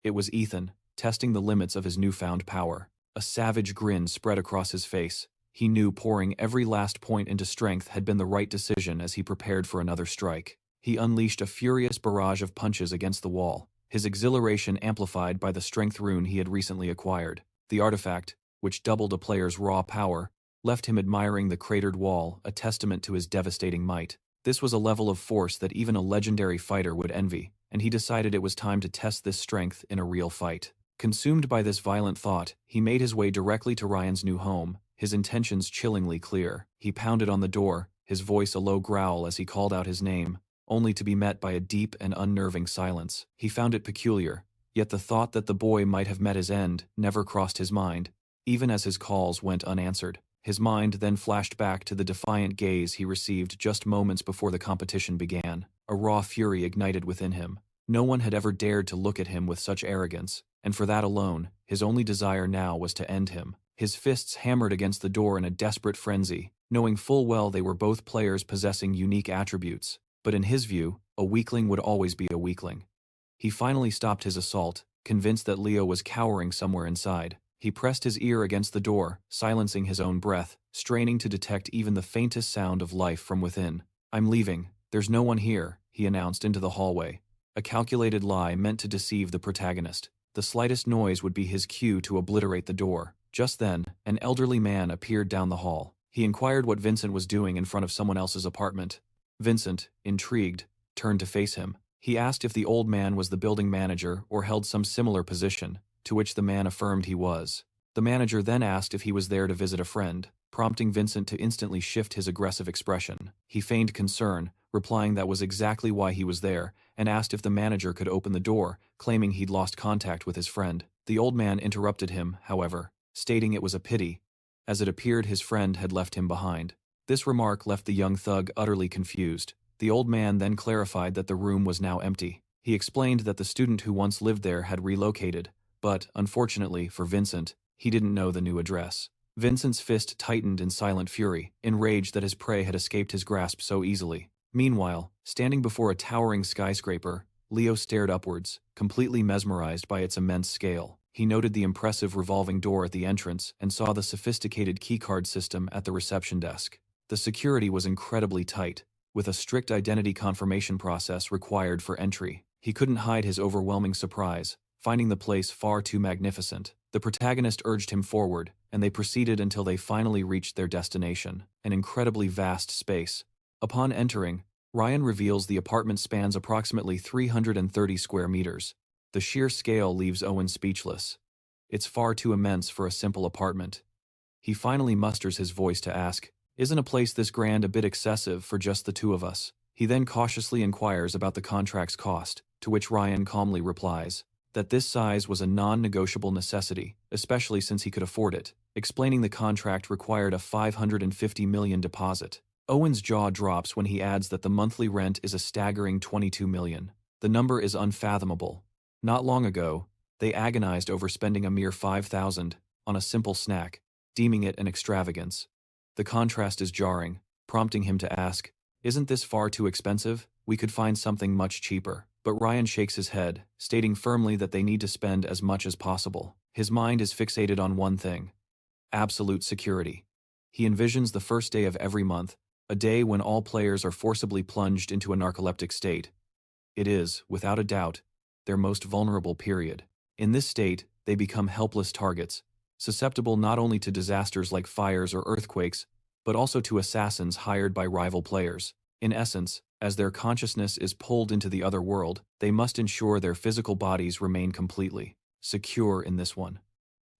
It was Ethan, testing the limits of his newfound power. A savage grin spread across his face. He knew pouring every last point into strength had been the right decision as he prepared for another strike. He unleashed a furious barrage of punches against the wall, his exhilaration amplified by the strength rune he had recently acquired. The artifact, which doubled a player's raw power, left him admiring the cratered wall, a testament to his devastating might. This was a level of force that even a legendary fighter would envy, and he decided it was time to test this strength in a real fight. Consumed by this violent thought, he made his way directly to Ryan's new home, his intentions chillingly clear. He pounded on the door, his voice a low growl as he called out his name, only to be met by a deep and unnerving silence. He found it peculiar, yet the thought that the boy might have met his end never crossed his mind, even as his calls went unanswered. His mind then flashed back to the defiant gaze he received just moments before the competition began. A raw fury ignited within him. No one had ever dared to look at him with such arrogance, and for that alone, his only desire now was to end him. His fists hammered against the door in a desperate frenzy, knowing full well they were both players possessing unique attributes. But in his view, a weakling would always be a weakling. He finally stopped his assault, convinced that Leo was cowering somewhere inside. He pressed his ear against the door, silencing his own breath, straining to detect even the faintest sound of life from within. "I'm leaving. There's no one here," he announced into the hallway. A calculated lie meant to deceive the protagonist. The slightest noise would be his cue to obliterate the door. Just then, an elderly man appeared down the hall. He inquired what Vincent was doing in front of someone else's apartment. Vincent, intrigued, turned to face him. He asked if the old man was the building manager or held some similar position, to which the man affirmed he was. The manager then asked if he was there to visit a friend, prompting Vincent to instantly shift his aggressive expression. He feigned concern, replying that was exactly why he was there, and asked if the manager could open the door, claiming he'd lost contact with his friend. The old man interrupted him, however, stating it was a pity, as it appeared his friend had left him behind. This remark left the young thug utterly confused. The old man then clarified that the room was now empty. He explained that the student who once lived there had relocated, but, unfortunately for Vincent, he didn't know the new address. Vincent's fist tightened in silent fury, enraged that his prey had escaped his grasp so easily. Meanwhile, standing before a towering skyscraper, Leo stared upwards, completely mesmerized by its immense scale. He noted the impressive revolving door at the entrance and saw the sophisticated keycard system at the reception desk. The security was incredibly tight, with a strict identity confirmation process required for entry. He couldn't hide his overwhelming surprise, finding the place far too magnificent. The protagonist urged him forward, and they proceeded until they finally reached their destination, an incredibly vast space. Upon entering, Ryan reveals the apartment spans approximately 330 square meters. The sheer scale leaves Owen speechless. It's far too immense for a simple apartment. He finally musters his voice to ask, "Isn't a place this grand a bit excessive for just the two of us?" He then cautiously inquires about the contract's cost, to which Ryan calmly replies that this size was a non-negotiable necessity, especially since he could afford it, explaining the contract required a $550 million deposit. Owen's jaw drops when he adds that the monthly rent is a staggering $22 million. The number is unfathomable. Not long ago, they agonized over spending a mere $5,000 on a simple snack, deeming it an extravagance. The contrast is jarring, prompting him to ask, "Isn't this far too expensive? We could find something much cheaper." But Ryan shakes his head, stating firmly that they need to spend as much as possible. His mind is fixated on one thing: absolute security. He envisions the first day of every month, a day when all players are forcibly plunged into a narcoleptic state. It is, without a doubt, their most vulnerable period. In this state, they become helpless targets, susceptible not only to disasters like fires or earthquakes, but also to assassins hired by rival players. In essence, as their consciousness is pulled into the other world, they must ensure their physical bodies remain completely secure in this one.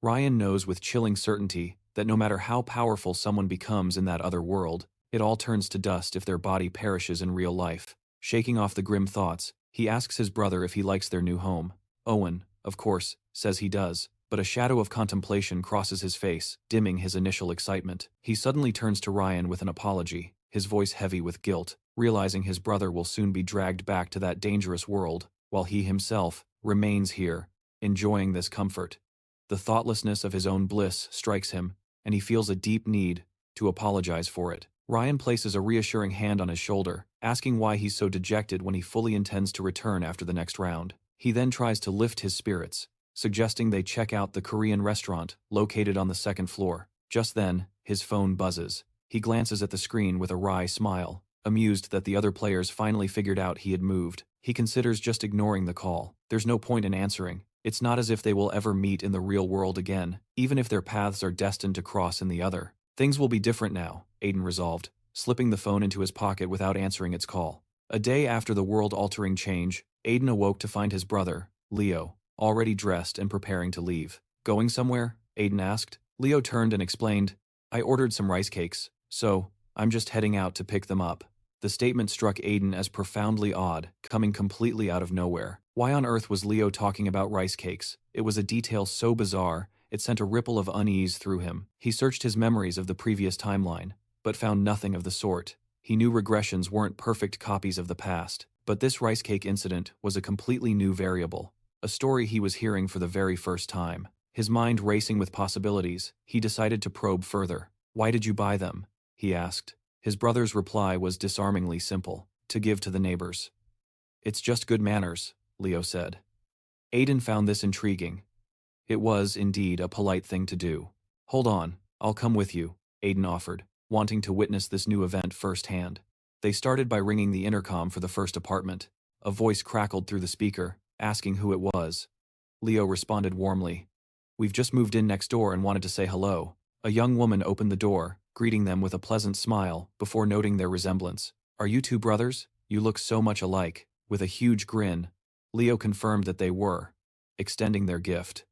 Ryan knows with chilling certainty that no matter how powerful someone becomes in that other world, it all turns to dust if their body perishes in real life. Shaking off the grim thoughts, he asks his brother if he likes their new home. Owen, of course, says he does, but a shadow of contemplation crosses his face, dimming his initial excitement. He suddenly turns to Ryan with an apology, his voice heavy with guilt, realizing his brother will soon be dragged back to that dangerous world, while he himself remains here, enjoying this comfort. The thoughtlessness of his own bliss strikes him, and he feels a deep need to apologize for it. Ryan places a reassuring hand on his shoulder, asking why he's so dejected when he fully intends to return after the next round. He then tries to lift his spirits, suggesting they check out the Korean restaurant located on the second floor. Just then, his phone buzzes. He glances at the screen with a wry smile, amused that the other players finally figured out he had moved. He considers just ignoring the call. There's no point in answering. It's not as if they will ever meet in the real world again, even if their paths are destined to cross in the other. Things will be different now, Aiden resolved, slipping the phone into his pocket without answering its call. A day after the world-altering change, Aiden awoke to find his brother, Leo, already dressed and preparing to leave. "Going somewhere?" Aiden asked. Leo turned and explained, "I ordered some rice cakes, so I'm just heading out to pick them up." The statement struck Aiden as profoundly odd, coming completely out of nowhere. Why on earth was Leo talking about rice cakes? It was a detail so bizarre, it sent a ripple of unease through him. He searched his memories of the previous timeline, but found nothing of the sort. He knew regressions weren't perfect copies of the past, but this rice cake incident was a completely new variable, a story he was hearing for the very first time. His mind racing with possibilities, he decided to probe further. "Why did you buy them?" he asked. His brother's reply was disarmingly simple: "To give to the neighbors." "It's just good manners," Leo said. Aiden found this intriguing. It was, indeed, a polite thing to do. "Hold on, I'll come with you," Aiden offered, wanting to witness this new event firsthand. They started by ringing the intercom for the first apartment. A voice crackled through the speaker, asking who it was. Leo responded warmly. "We've just moved in next door and wanted to say hello." A young woman opened the door, greeting them with a pleasant smile, before noting their resemblance. "Are you two brothers? You look so much alike." With a huge grin, Leo confirmed that they were, extending their gift.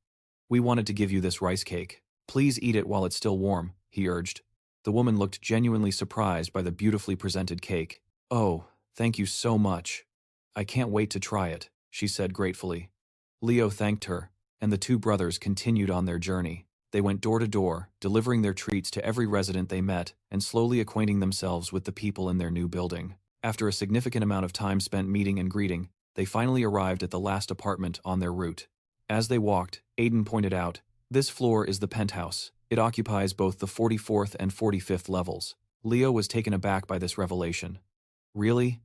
"We wanted to give you this rice cake. Please eat it while it's still warm," he urged. The woman looked genuinely surprised by the beautifully presented cake. "Oh, thank you so much. I can't wait to try it," she said gratefully. Leo thanked her, and the two brothers continued on their journey. They went door to door, delivering their treats to every resident they met, and slowly acquainting themselves with the people in their new building. After a significant amount of time spent meeting and greeting, they finally arrived at the last apartment on their route. As they walked, Aiden pointed out, "This floor is the penthouse. It occupies both the 44th and 45th levels." Leo was taken aback by this revelation. "Really?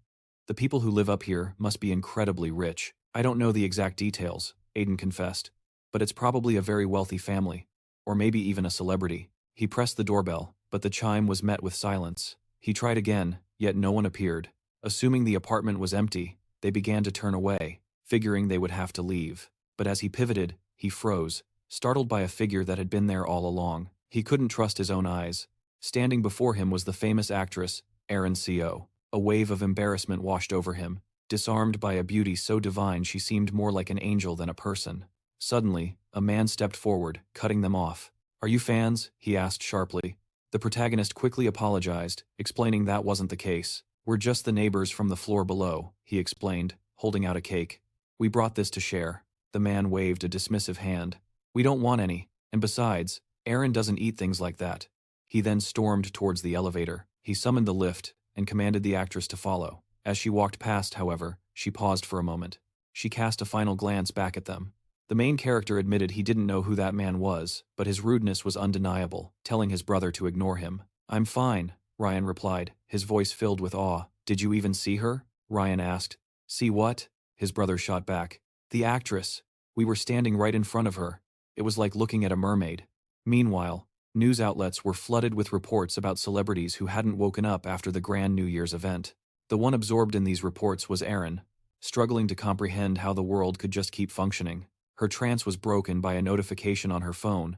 The people who live up here must be incredibly rich." "I don't know the exact details," Aiden confessed, "but it's probably a very wealthy family, or maybe even a celebrity." He pressed the doorbell, but the chime was met with silence. He tried again, yet no one appeared. Assuming the apartment was empty, they began to turn away, figuring they would have to leave. But as he pivoted, he froze, startled by a figure that had been there all along. He couldn't trust his own eyes. Standing before him was the famous actress, Erin Co. A wave of embarrassment washed over him, disarmed by a beauty so divine she seemed more like an angel than a person. Suddenly, a man stepped forward, cutting them off. "Are you fans?" he asked sharply. The protagonist quickly apologized, explaining that wasn't the case. "We're just the neighbors from the floor below," he explained, holding out a cake. "We brought this to share." The man waved a dismissive hand. "We don't want any, and besides, Aaron doesn't eat things like that." He then stormed towards the elevator. He summoned the lift and commanded the actress to follow. As she walked past, however, she paused for a moment. She cast a final glance back at them. The main character admitted he didn't know who that man was, but his rudeness was undeniable, telling his brother to ignore him. "I'm fine," Ryan replied, his voice filled with awe. "Did you even see her?" Ryan asked. "See what?" his brother shot back. "The actress. We were standing right in front of her. It was like looking at a mermaid." Meanwhile, news outlets were flooded with reports about celebrities who hadn't woken up after the grand New Year's event. The one absorbed in these reports was Erin, struggling to comprehend how the world could just keep functioning. Her trance was broken by a notification on her phone,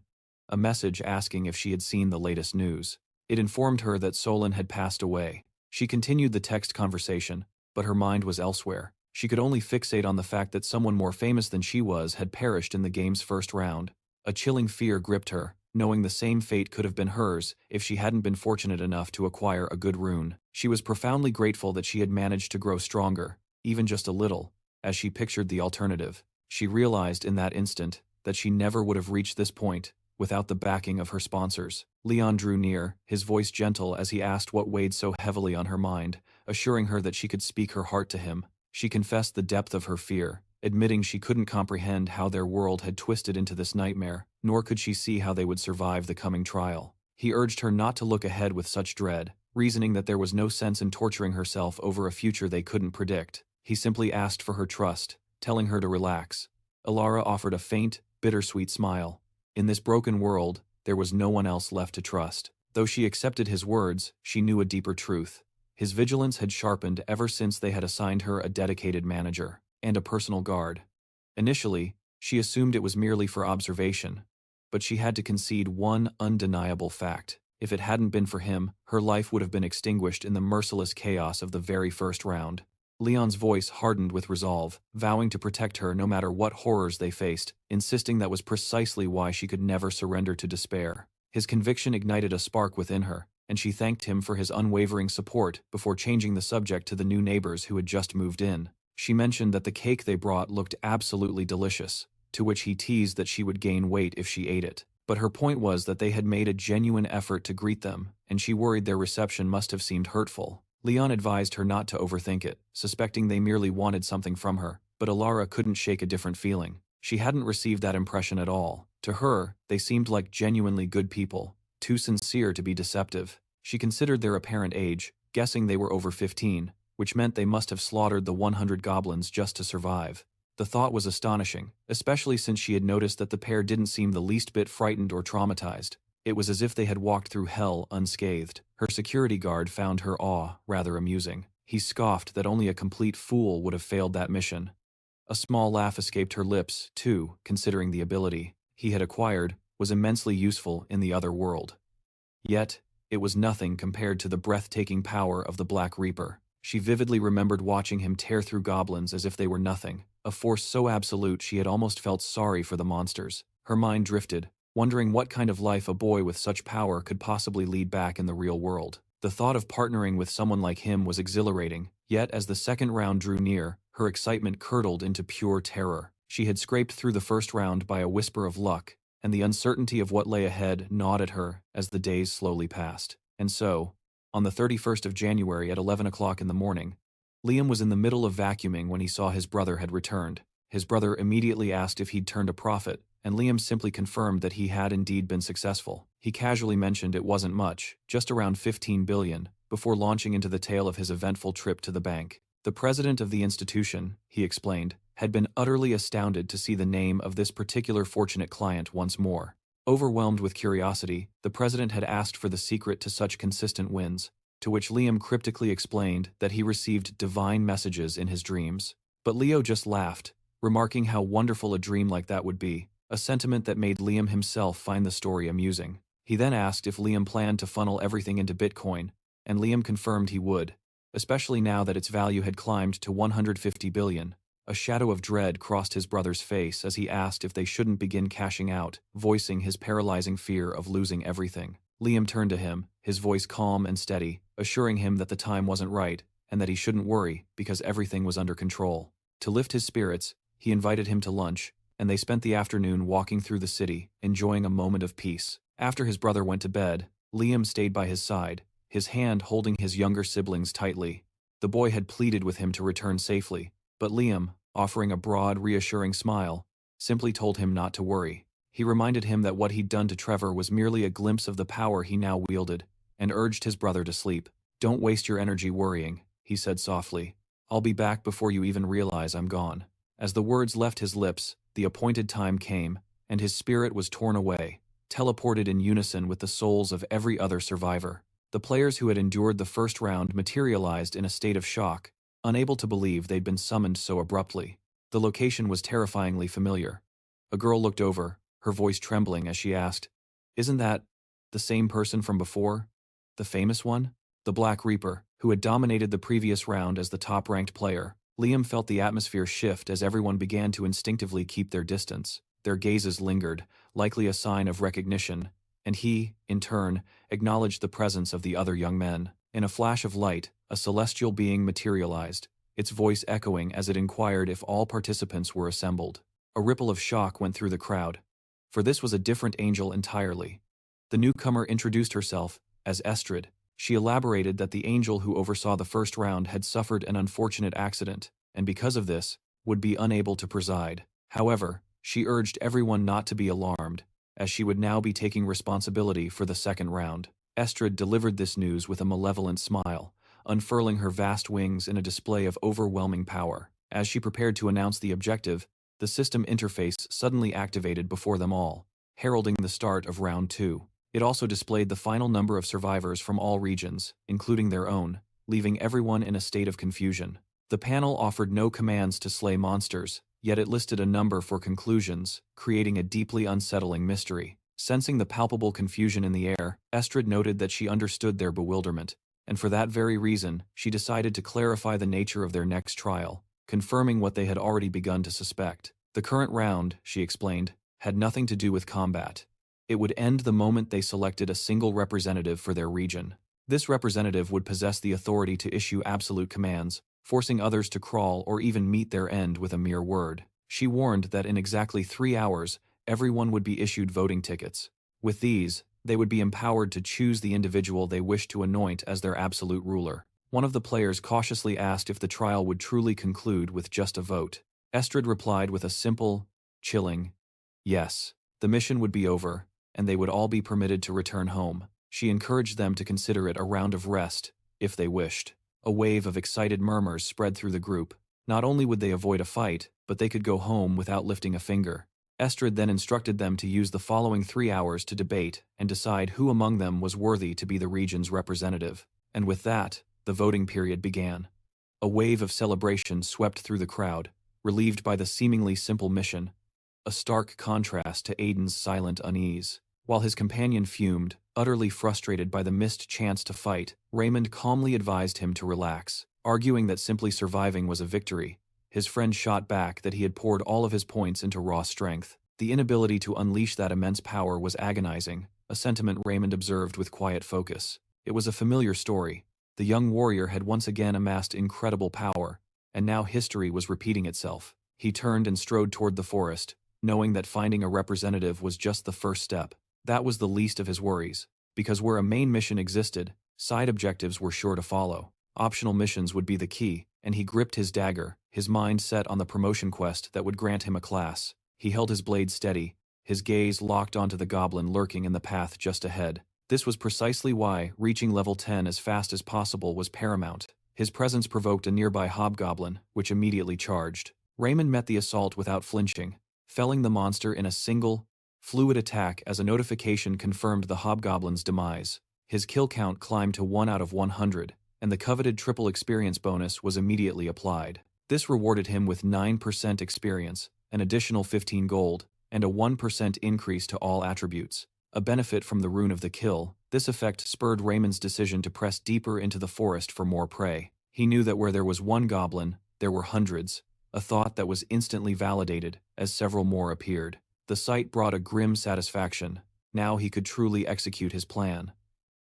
a message asking if she had seen the latest news. It informed her that Solon had passed away. She continued the text conversation, but her mind was elsewhere. She could only fixate on the fact that someone more famous than she was had perished in the game's first round. A chilling fear gripped her, knowing the same fate could have been hers if she hadn't been fortunate enough to acquire a good rune. She was profoundly grateful that she had managed to grow stronger, even just a little, as she pictured the alternative. She realized in that instant that she never would have reached this point without the backing of her sponsors. Leon drew near, his voice gentle as he asked what weighed so heavily on her mind, assuring her that she could speak her heart to him. She confessed the depth of her fear, admitting she couldn't comprehend how their world had twisted into this nightmare, nor could she see how they would survive the coming trial. He urged her not to look ahead with such dread, reasoning that there was no sense in torturing herself over a future they couldn't predict. He simply asked for her trust, telling her to relax. Alara offered a faint, bittersweet smile. In this broken world, there was no one else left to trust. Though she accepted his words, she knew a deeper truth. His vigilance had sharpened ever since they had assigned her a dedicated manager and a personal guard. Initially, she assumed it was merely for observation, but she had to concede one undeniable fact. If it hadn't been for him, her life would have been extinguished in the merciless chaos of the very first round. Leon's voice hardened with resolve, vowing to protect her no matter what horrors they faced, insisting that was precisely why she could never surrender to despair. His conviction ignited a spark within her, and she thanked him for his unwavering support before changing the subject to the new neighbors who had just moved in. She mentioned that the cake they brought looked absolutely delicious, to which he teased that she would gain weight if she ate it. But her point was that they had made a genuine effort to greet them, and she worried their reception must have seemed hurtful. Leon advised her not to overthink it, suspecting they merely wanted something from her, but Alara couldn't shake a different feeling. She hadn't received that impression at all. To her, they seemed like genuinely good people, too sincere to be deceptive. She considered their apparent age, guessing they were over 15, which meant they must have slaughtered the 100 goblins just to survive. The thought was astonishing, especially since she had noticed that the pair didn't seem the least bit frightened or traumatized. It was as if they had walked through hell unscathed. Her security guard found her awe rather amusing. He scoffed that only a complete fool would have failed that mission. A small laugh escaped her lips, too, considering the ability he had acquired was immensely useful in the other world. Yet, it was nothing compared to the breathtaking power of the Black Reaper. She vividly remembered watching him tear through goblins as if they were nothing, a force so absolute she had almost felt sorry for the monsters. Her mind drifted, wondering what kind of life a boy with such power could possibly lead back in the real world. The thought of partnering with someone like him was exhilarating, yet as the second round drew near, her excitement curdled into pure terror. She had scraped through the first round by a whisper of luck, and the uncertainty of what lay ahead gnawed at her as the days slowly passed. And so, on the 31st of January at 11 o'clock in the morning, Liam was in the middle of vacuuming when he saw his brother had returned. His brother immediately asked if he'd turned a profit, and Liam simply confirmed that he had indeed been successful. He casually mentioned it wasn't much, just around 15 billion, before launching into the tale of his eventful trip to the bank. The president of the institution, he explained, had been utterly astounded to see the name of this particular fortunate client once more. Overwhelmed with curiosity, the president had asked for the secret to such consistent wins, to which Liam cryptically explained that he received divine messages in his dreams. But Leo just laughed, remarking how wonderful a dream like that would be, a sentiment that made Liam himself find the story amusing. He then asked if Liam planned to funnel everything into Bitcoin, and Liam confirmed he would, especially now that its value had climbed to 150 billion. A shadow of dread crossed his brother's face as he asked if they shouldn't begin cashing out, voicing his paralyzing fear of losing everything. Liam turned to him, his voice calm and steady, assuring him that the time wasn't right, and that he shouldn't worry, because everything was under control. To lift his spirits, he invited him to lunch, and they spent the afternoon walking through the city, enjoying a moment of peace. After his brother went to bed, Liam stayed by his side, his hand holding his younger siblings tightly. The boy had pleaded with him to return safely, but Liam, offering a broad, reassuring smile, simply told him not to worry. He reminded him that what he'd done to Trevor was merely a glimpse of the power he now wielded, and urged his brother to sleep. "Don't waste your energy worrying," he said softly. "I'll be back before you even realize I'm gone." As the words left his lips, the appointed time came, and his spirit was torn away, teleported in unison with the souls of every other survivor. The players who had endured the first round materialized in a state of shock, unable to believe they'd been summoned so abruptly. The location was terrifyingly familiar. A girl looked over, her voice trembling as she asked, "Isn't that the same person from before? The famous one?" The Black Reaper, who had dominated the previous round as the top-ranked player. Liam felt the atmosphere shift as everyone began to instinctively keep their distance. Their gazes lingered, likely a sign of recognition, and he, in turn, acknowledged the presence of the other young men. In a flash of light, a celestial being materialized, its voice echoing as it inquired if all participants were assembled. A ripple of shock went through the crowd, for this was a different angel entirely. The newcomer introduced herself as Estrid. She elaborated that the angel who oversaw the first round had suffered an unfortunate accident, and because of this, would be unable to preside. However, she urged everyone not to be alarmed, as she would now be taking responsibility for the second round. Estrid delivered this news with a malevolent smile, unfurling her vast wings in a display of overwhelming power. As she prepared to announce the objective, the system interface suddenly activated before them all, heralding the start of round 2. It also displayed the final number of survivors from all regions, including their own, leaving everyone in a state of confusion. The panel offered no commands to slay monsters, yet it listed a number for conclusions, creating a deeply unsettling mystery. Sensing the palpable confusion in the air, Estrid noted that she understood their bewilderment, and for that very reason, she decided to clarify the nature of their next trial, confirming what they had already begun to suspect. The current round, she explained, had nothing to do with combat. It would end the moment they selected a single representative for their region. This representative would possess the authority to issue absolute commands, forcing others to crawl or even meet their end with a mere word. She warned that in exactly 3 hours, everyone would be issued voting tickets. With these, they would be empowered to choose the individual they wished to anoint as their absolute ruler. One of the players cautiously asked if the trial would truly conclude with just a vote. Estrid replied with a simple, chilling, yes. The mission would be over, and they would all be permitted to return home. She encouraged them to consider it a round of rest, if they wished. A wave of excited murmurs spread through the group. Not only would they avoid a fight, but they could go home without lifting a finger. Estrid then instructed them to use the following 3 hours to debate and decide who among them was worthy to be the region's representative. And with that, the voting period began. A wave of celebration swept through the crowd, relieved by the seemingly simple mission, a stark contrast to Aiden's silent unease. While his companion fumed, utterly frustrated by the missed chance to fight, Raymond calmly advised him to relax. Arguing that simply surviving was a victory, his friend shot back that he had poured all of his points into raw strength. The inability to unleash that immense power was agonizing, a sentiment Raymond observed with quiet focus. It was a familiar story. The young warrior had once again amassed incredible power, and now history was repeating itself. He turned and strode toward the forest, knowing that finding a representative was just the first step. That was the least of his worries, because where a main mission existed, side objectives were sure to follow. Optional missions would be the key, and he gripped his dagger, his mind set on the promotion quest that would grant him a class. He held his blade steady, his gaze locked onto the goblin lurking in the path just ahead. This was precisely why reaching level 10 as fast as possible was paramount. His presence provoked a nearby hobgoblin, which immediately charged. Raymond met the assault without flinching, felling the monster in a single, fluid attack as a notification confirmed the hobgoblin's demise. His kill count climbed to 1 out of 100, and the coveted triple experience bonus was immediately applied. This rewarded him with 9% experience, an additional 15 gold, and a 1% increase to all attributes. A benefit from the rune of the kill, this effect spurred Raymond's decision to press deeper into the forest for more prey. He knew that where there was one goblin, there were hundreds, a thought that was instantly validated as several more appeared. The sight brought a grim satisfaction. Now he could truly execute his plan.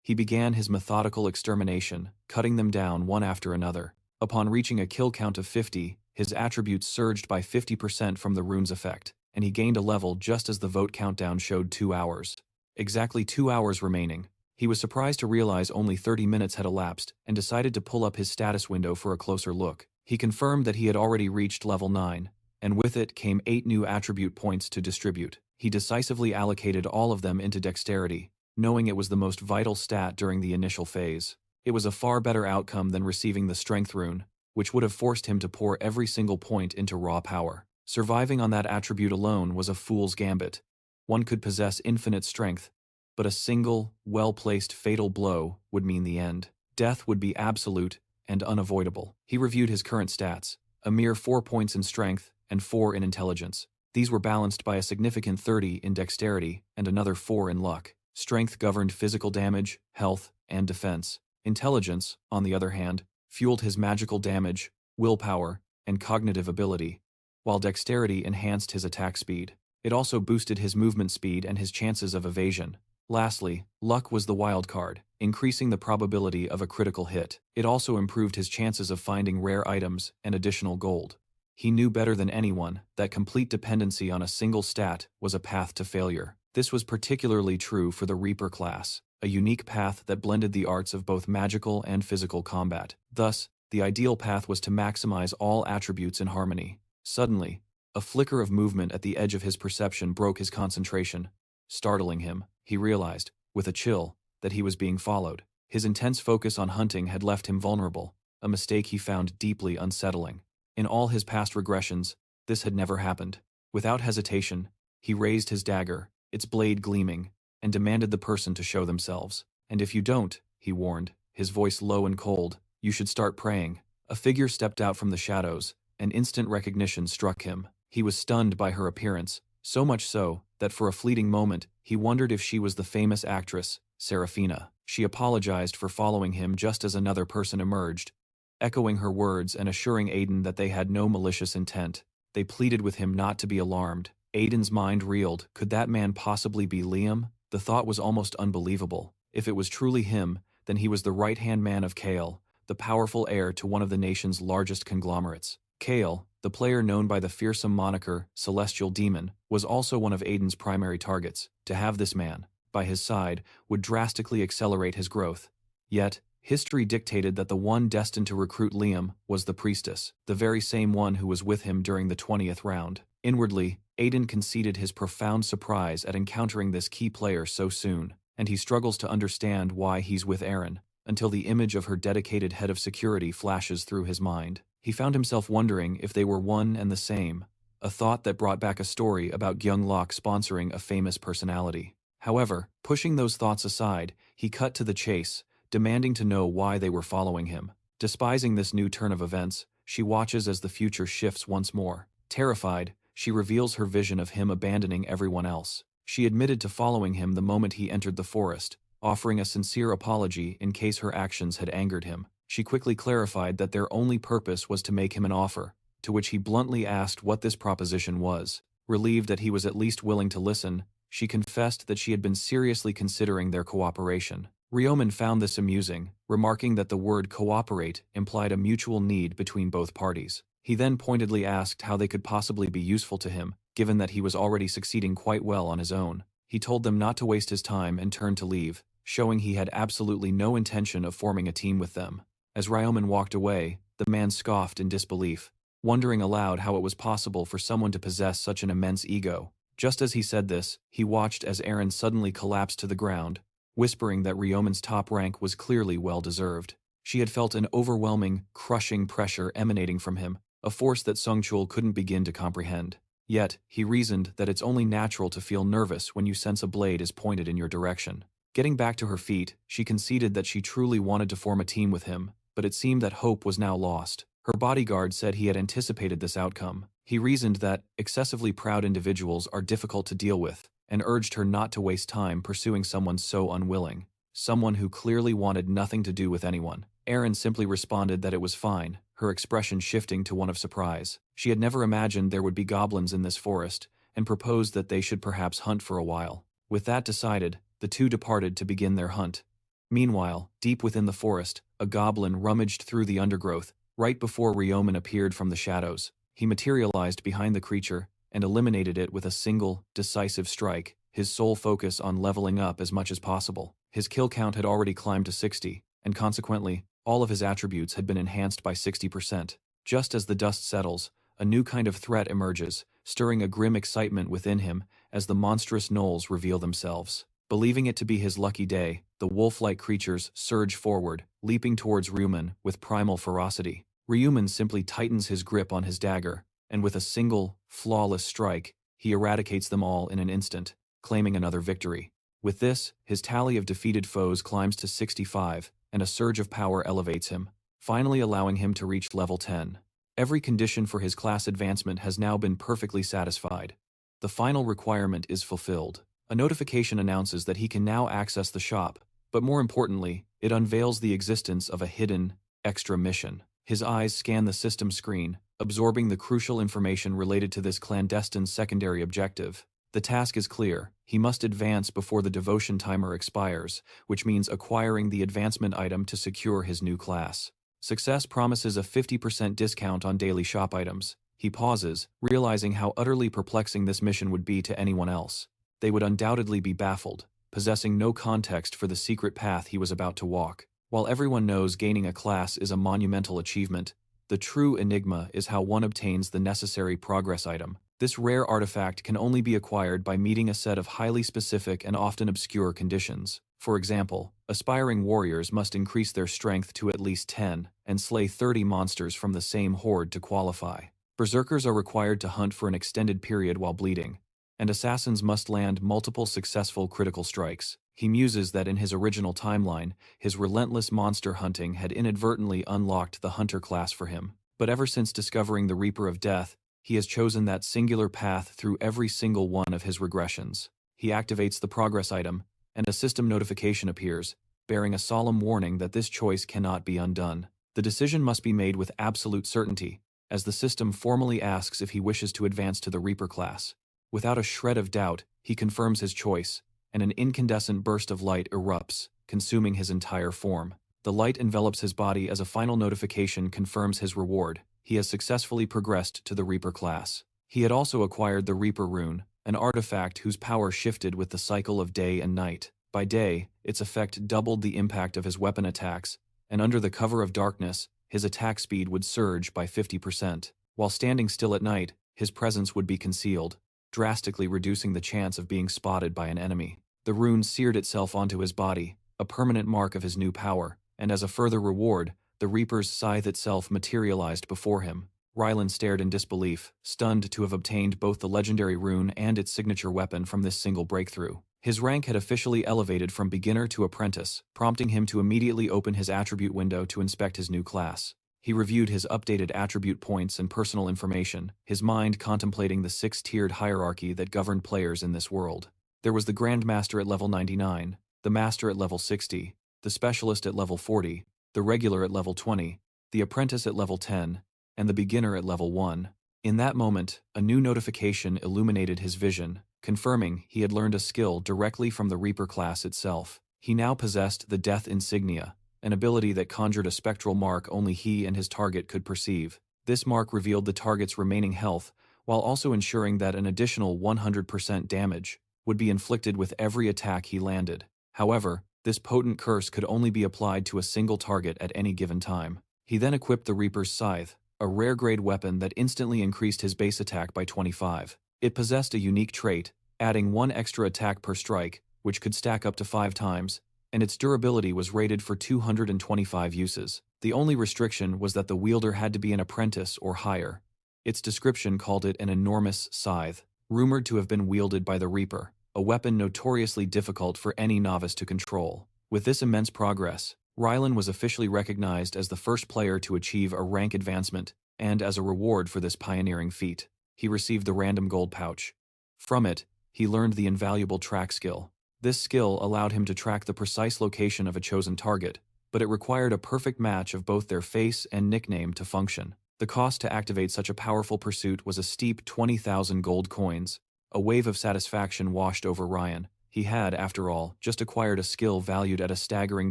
He began his methodical extermination, cutting them down one after another. Upon reaching a kill count of 50, his attributes surged by 50% from the rune's effect, and he gained a level just as the vote countdown showed 2 hours. Exactly 2 hours remaining. He was surprised to realize only 30 minutes had elapsed and decided to pull up his status window for a closer look. He confirmed that he had already reached level 9, and with it came 8 new attribute points to distribute. He decisively allocated all of them into dexterity, knowing it was the most vital stat during the initial phase. It was a far better outcome than receiving the strength rune, which would have forced him to pour every single point into raw power. Surviving on that attribute alone was a fool's gambit. One could possess infinite strength, but a single, well-placed fatal blow would mean the end. Death would be absolute and unavoidable. He reviewed his current stats, a mere 4 points in strength and 4 in intelligence. These were balanced by a significant 30 in dexterity and another 4 in luck. Strength governed physical damage, health, and defense. Intelligence, on the other hand, fueled his magical damage, willpower, and cognitive ability, while dexterity enhanced his attack speed. It also boosted his movement speed and his chances of evasion. Lastly, luck was the wild card, increasing the probability of a critical hit. It also improved his chances of finding rare items and additional gold. He knew better than anyone that complete dependency on a single stat was a path to failure. This was particularly true for the Reaper class, a unique path that blended the arts of both magical and physical combat. Thus, the ideal path was to maximize all attributes in harmony. Suddenly, a flicker of movement at the edge of his perception broke his concentration. Startling him, he realized, with a chill, that he was being followed. His intense focus on hunting had left him vulnerable, a mistake he found deeply unsettling. In all his past regressions, this had never happened. Without hesitation, he raised his dagger, its blade gleaming, and demanded the person to show themselves. "And if you don't," he warned, his voice low and cold, "you should start praying." A figure stepped out from the shadows, and instant recognition struck him. He was stunned by her appearance, so much so that for a fleeting moment he wondered if she was the famous actress, Seraphina. She apologized for following him just as another person emerged, echoing her words and assuring Aiden that they had no malicious intent. They pleaded with him not to be alarmed. Aiden's mind reeled. Could that man possibly be Liam? The thought was almost unbelievable. If it was truly him, then he was the right-hand man of Kale, the powerful heir to one of the nation's largest conglomerates. Kale, the player known by the fearsome moniker Celestial Demon, was also one of Aiden's primary targets. To have this man by his side would drastically accelerate his growth. Yet, history dictated that the one destined to recruit Liam was the priestess, the very same one who was with him during the 20th round. Inwardly, Aiden conceded his profound surprise at encountering this key player so soon, and he struggles to understand why he's with Erin, until the image of her dedicated head of security flashes through his mind. He found himself wondering if they were one and the same, a thought that brought back a story about Gyung Lok sponsoring a famous personality. However, pushing those thoughts aside, he cut to the chase, demanding to know why they were following him. Despising this new turn of events, she watches as the future shifts once more. Terrified, she reveals her vision of him abandoning everyone else. She admitted to following him the moment he entered the forest, offering a sincere apology in case her actions had angered him. She quickly clarified that their only purpose was to make him an offer, to which he bluntly asked what this proposition was. Relieved that he was at least willing to listen, she confessed that she had been seriously considering their cooperation. Ryomen found this amusing, remarking that the word cooperate implied a mutual need between both parties. He then pointedly asked how they could possibly be useful to him, given that he was already succeeding quite well on his own. He told them not to waste his time and turned to leave, showing he had absolutely no intention of forming a team with them. As Ryomen walked away, the man scoffed in disbelief, wondering aloud how it was possible for someone to possess such an immense ego. Just as he said this, he watched as Erin suddenly collapsed to the ground, whispering that Ryomen's top rank was clearly well-deserved. She had felt an overwhelming, crushing pressure emanating from him, a force that Sungchul couldn't begin to comprehend. Yet, he reasoned that it's only natural to feel nervous when you sense a blade is pointed in your direction. Getting back to her feet, she conceded that she truly wanted to form a team with him, but it seemed that hope was now lost. Her bodyguard said he had anticipated this outcome. He reasoned that excessively proud individuals are difficult to deal with, and urged her not to waste time pursuing someone so unwilling, someone who clearly wanted nothing to do with anyone. Erin simply responded that it was fine, her expression shifting to one of surprise. She had never imagined there would be goblins in this forest, and proposed that they should perhaps hunt for a while. With that decided, the two departed to begin their hunt. Meanwhile, deep within the forest, a goblin rummaged through the undergrowth, right before Ryomen appeared from the shadows. He materialized behind the creature, and eliminated it with a single, decisive strike, his sole focus on leveling up as much as possible. His kill count had already climbed to 60, and consequently, all of his attributes had been enhanced by 60%. Just as the dust settles, a new kind of threat emerges, stirring a grim excitement within him as the monstrous gnolls reveal themselves. Believing it to be his lucky day, the wolf-like creatures surge forward, leaping towards Ryomen with primal ferocity. Ryomen simply tightens his grip on his dagger, and with a single, flawless strike, he eradicates them all in an instant, claiming another victory. With this, his tally of defeated foes climbs to 65, and a surge of power elevates him, finally allowing him to reach level 10. Every condition for his class advancement has now been perfectly satisfied. The final requirement is fulfilled. A notification announces that he can now access the shop, but more importantly, it unveils the existence of a hidden, extra mission. His eyes scan the system screen, absorbing the crucial information related to this clandestine secondary objective. The task is clear. He must advance before the devotion timer expires, which means acquiring the advancement item to secure his new class. Success promises a 50% discount on daily shop items. He pauses, realizing how utterly perplexing this mission would be to anyone else. They would undoubtedly be baffled, possessing no context for the secret path he was about to walk. While everyone knows gaining a class is a monumental achievement, the true enigma is how one obtains the necessary progress item. This rare artifact can only be acquired by meeting a set of highly specific and often obscure conditions. For example, aspiring warriors must increase their strength to at least 10 and slay 30 monsters from the same horde to qualify. Berserkers are required to hunt for an extended period while bleeding, and assassins must land multiple successful critical strikes. He muses that in his original timeline, his relentless monster hunting had inadvertently unlocked the hunter class for him. But ever since discovering the Reaper of Death, he has chosen that singular path through every single one of his regressions. He activates the progress item, and a system notification appears, bearing a solemn warning that this choice cannot be undone. The decision must be made with absolute certainty, as the system formally asks if he wishes to advance to the Reaper class. Without a shred of doubt, he confirms his choice, and an incandescent burst of light erupts, consuming his entire form. The light envelops his body as a final notification confirms his reward. He has successfully progressed to the Reaper class. He had also acquired the Reaper Rune, an artifact whose power shifted with the cycle of day and night. By day, its effect doubled the impact of his weapon attacks, and under the cover of darkness, his attack speed would surge by 50%. While standing still at night, his presence would be concealed, drastically reducing the chance of being spotted by an enemy. The rune seared itself onto his body, a permanent mark of his new power, and as a further reward, the Reaper's scythe itself materialized before him. Rylan stared in disbelief, stunned to have obtained both the legendary rune and its signature weapon from this single breakthrough. His rank had officially elevated from beginner to apprentice, prompting him to immediately open his attribute window to inspect his new class. He reviewed his updated attribute points and personal information, his mind contemplating the 6-tiered hierarchy that governed players in this world. There was the Grandmaster at level 99, the Master at level 60, the Specialist at level 40, the Regular at level 20, the Apprentice at level 10, and the Beginner at level 1. In that moment, a new notification illuminated his vision, confirming he had learned a skill directly from the Reaper class itself. He now possessed the Death Insignia, an ability that conjured a spectral mark only he and his target could perceive. This mark revealed the target's remaining health, while also ensuring that an additional 100% damage would be inflicted with every attack he landed. However, this potent curse could only be applied to a single target at any given time. He then equipped the Reaper's Scythe, a rare-grade weapon that instantly increased his base attack by 25. It possessed a unique trait, adding 1 extra attack per strike, which could stack up to 5 times, and its durability was rated for 225 uses. The only restriction was that the wielder had to be an apprentice or higher. Its description called it an enormous scythe, rumored to have been wielded by the Reaper, a weapon notoriously difficult for any novice to control. With this immense progress, Rylan was officially recognized as the first player to achieve a rank advancement, and as a reward for this pioneering feat, he received the random gold pouch. From it, he learned the invaluable track skill. This skill allowed him to track the precise location of a chosen target, but it required a perfect match of both their face and nickname to function. The cost to activate such a powerful pursuit was a steep 20,000 gold coins. A wave of satisfaction washed over Ryan. He had, after all, just acquired a skill valued at a staggering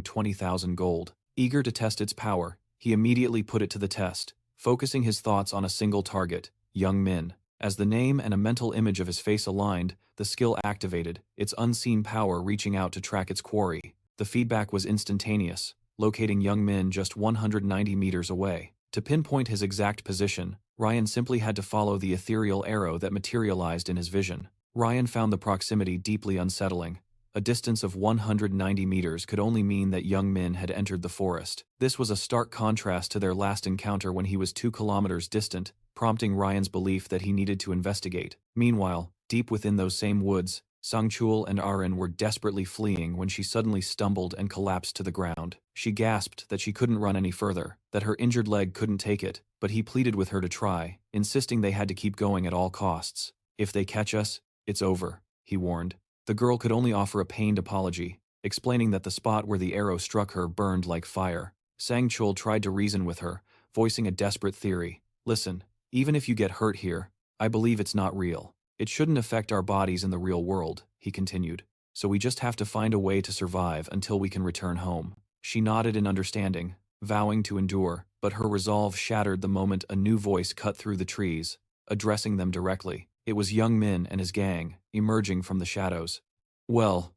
20,000 gold. Eager to test its power, he immediately put it to the test, focusing his thoughts on a single target, Young Min. As the name and a mental image of his face aligned, the skill activated, its unseen power reaching out to track its quarry. The feedback was instantaneous, locating Young Min just 190 meters away. To pinpoint his exact position, Ryan simply had to follow the ethereal arrow that materialized in his vision. Ryan found the proximity deeply unsettling. A distance of 190 meters could only mean that Young Min had entered the forest. This was a stark contrast to their last encounter when he was 2 kilometers distant, prompting Ryan's belief that he needed to investigate. Meanwhile, deep within those same woods, Sangchul and Arin were desperately fleeing when she suddenly stumbled and collapsed to the ground. She gasped that she couldn't run any further, that her injured leg couldn't take it, but he pleaded with her to try, insisting they had to keep going at all costs. "If they catch us, it's over," he warned. The girl could only offer a pained apology, explaining that the spot where the arrow struck her burned like fire. Sangchul tried to reason with her, voicing a desperate theory. "Listen, even if you get hurt here, I believe it's not real. It shouldn't affect our bodies in the real world," he continued. "So we just have to find a way to survive until we can return home." She nodded in understanding, vowing to endure, but her resolve shattered the moment a new voice cut through the trees, addressing them directly. It was Young Min and his gang, emerging from the shadows. Well,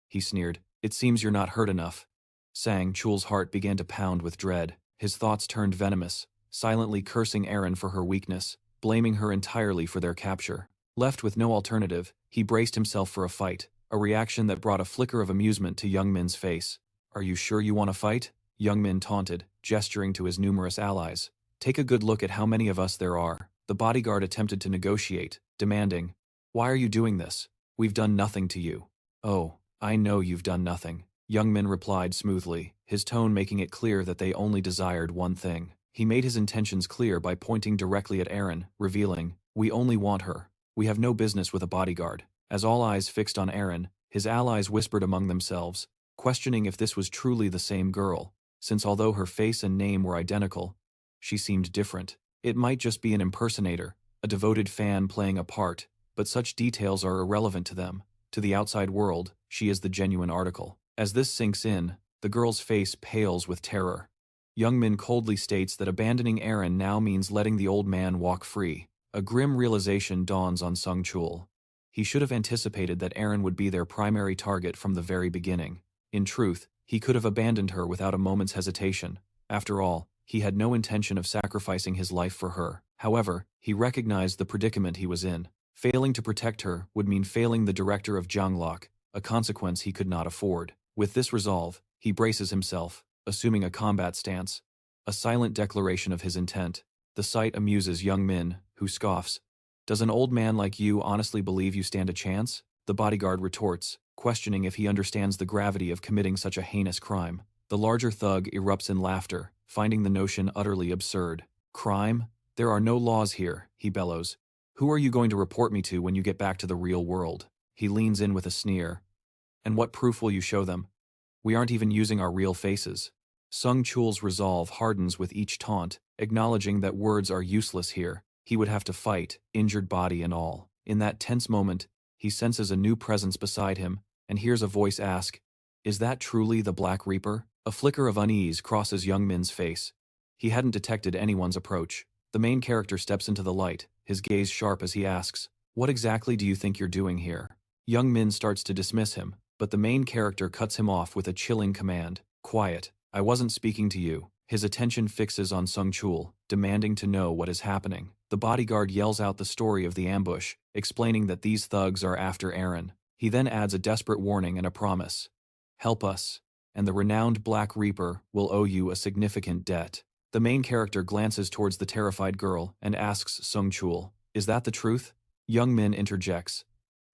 he sneered, "it seems you're not hurt enough." Chul's heart began to pound with dread. His thoughts turned venomous, silently cursing Arin for her weakness, blaming her entirely for their capture. Left with no alternative, he braced himself for a fight, a reaction that brought a flicker of amusement to Young Min's face. "Are you sure you want to fight?" Young Min taunted, gesturing to his numerous allies. "Take a good look at how many of us there are." The bodyguard attempted to negotiate, demanding, "Why are you doing this? We've done nothing to you." "Oh, I know you've done nothing," Young Min replied smoothly, his tone making it clear that they only desired one thing. He made his intentions clear by pointing directly at Arin, revealing, "We only want her. We have no business with a bodyguard." As all eyes fixed on Arin, his allies whispered among themselves, questioning if this was truly the same girl, since although her face and name were identical, she seemed different. It might just be an impersonator, a devoted fan playing a part, but such details are irrelevant to them. To the outside world, she is the genuine article. As this sinks in, the girl's face pales with terror. Young Min coldly states that abandoning Arin now means letting the old man walk free. A grim realization dawns on Sangchul. He should have anticipated that Arin would be their primary target from the very beginning. In truth, he could have abandoned her without a moment's hesitation. After all, he had no intention of sacrificing his life for her. However, he recognized the predicament he was in. Failing to protect her would mean failing the director of Jianglok, a consequence he could not afford. With this resolve, he braces himself, assuming a combat stance. A silent declaration of his intent. The sight amuses Young Min, who scoffs. "Does an old man like you honestly believe you stand a chance?" The bodyguard retorts, questioning if he understands the gravity of committing such a heinous crime. The larger thug erupts in laughter, finding the notion utterly absurd. "Crime? There are no laws here," he bellows. "Who are you going to report me to when you get back to the real world?" He leans in with a sneer. "And what proof will you show them? We aren't even using our real faces." Sung Chul's resolve hardens with each taunt, acknowledging that words are useless here. He would have to fight, injured body and all. In that tense moment, he senses a new presence beside him, and hears a voice ask, "Is that truly the Black Reaper?" A flicker of unease crosses Young Min's face. He hadn't detected anyone's approach. The main character steps into the light, his gaze sharp as he asks, "What exactly do you think you're doing here?" Young Min starts to dismiss him, but the main character cuts him off with a chilling command. "Quiet. I wasn't speaking to you." His attention fixes on Sung Chul, demanding to know what is happening. The bodyguard yells out the story of the ambush, explaining that these thugs are after Arin. He then adds a desperate warning and a promise. "Help us, and the renowned Black Reaper will owe you a significant debt." The main character glances towards the terrified girl and asks Sung Chul, "Is that the truth?" Young Min interjects,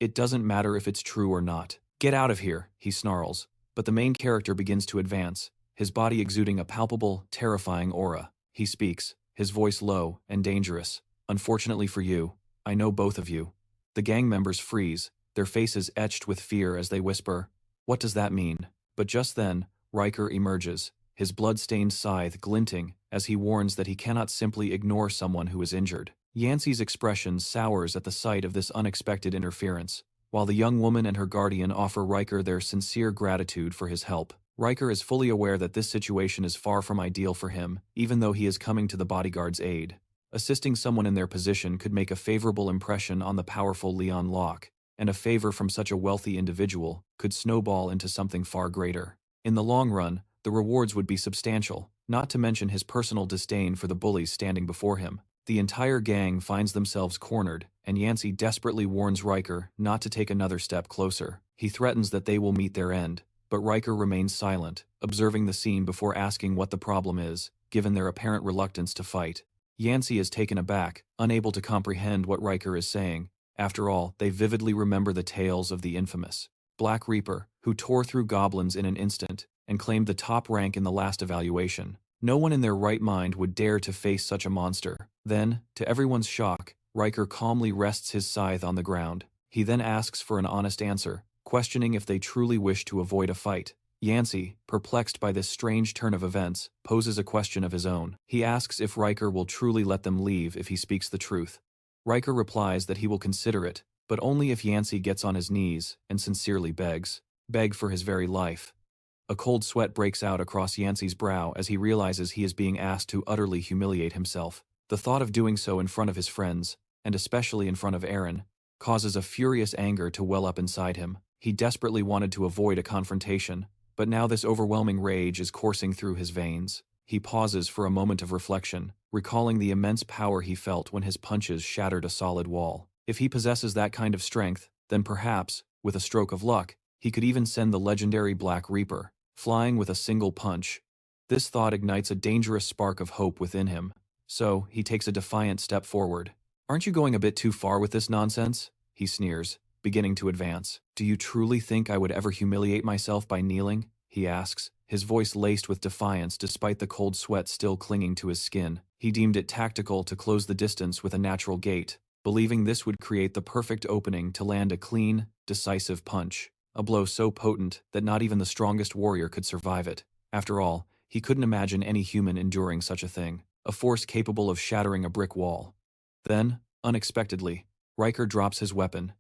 "It doesn't matter if it's true or not. Get out of here," he snarls, but the main character begins to advance, his body exuding a palpable, terrifying aura. He speaks, his voice low and dangerous. "Unfortunately for you, I know both of you." The gang members freeze, their faces etched with fear as they whisper, "What does that mean?" But just then, Riker emerges, his blood-stained scythe glinting as he warns that he cannot simply ignore someone who is injured. Yancey's expression sours at the sight of this unexpected interference, while the young woman and her guardian offer Riker their sincere gratitude for his help. Riker is fully aware that this situation is far from ideal for him, even though he is coming to the bodyguard's aid. Assisting someone in their position could make a favorable impression on the powerful Leon Locke, and a favor from such a wealthy individual could snowball into something far greater. In the long run, the rewards would be substantial, not to mention his personal disdain for the bullies standing before him. The entire gang finds themselves cornered, and Yancey desperately warns Riker not to take another step closer. He threatens that they will meet their end, but Riker remains silent, observing the scene before asking what the problem is, given their apparent reluctance to fight. Yancey is taken aback, unable to comprehend what Riker is saying. After all, they vividly remember the tales of the infamous Black Reaper, who tore through goblins in an instant and claimed the top rank in the last evaluation. No one in their right mind would dare to face such a monster. Then, to everyone's shock, Riker calmly rests his scythe on the ground. He then asks for an honest answer, questioning if they truly wish to avoid a fight. Yancey, perplexed by this strange turn of events, poses a question of his own. He asks if Riker will truly let them leave if he speaks the truth. Riker replies that he will consider it, but only if Yancey gets on his knees and sincerely begs for his very life. A cold sweat breaks out across Yancey's brow as he realizes he is being asked to utterly humiliate himself. The thought of doing so in front of his friends, and especially in front of Aaron, causes a furious anger to well up inside him. He desperately wanted to avoid a confrontation, but now this overwhelming rage is coursing through his veins. He pauses for a moment of reflection, recalling the immense power he felt when his punches shattered a solid wall. If he possesses that kind of strength, then perhaps, with a stroke of luck, he could even send the legendary Black Reaper flying with a single punch. This thought ignites a dangerous spark of hope within him, so he takes a defiant step forward. "Aren't you going a bit too far with this nonsense?" he sneers, beginning to advance. "Do you truly think I would ever humiliate myself by kneeling?" he asks, his voice laced with defiance despite the cold sweat still clinging to his skin. He deemed it tactical to close the distance with a natural gait, believing this would create the perfect opening to land a clean, decisive punch. A blow so potent that not even the strongest warrior could survive it. After all, he couldn't imagine any human enduring such a thing, a force capable of shattering a brick wall. Then, unexpectedly, Riker drops his weapon,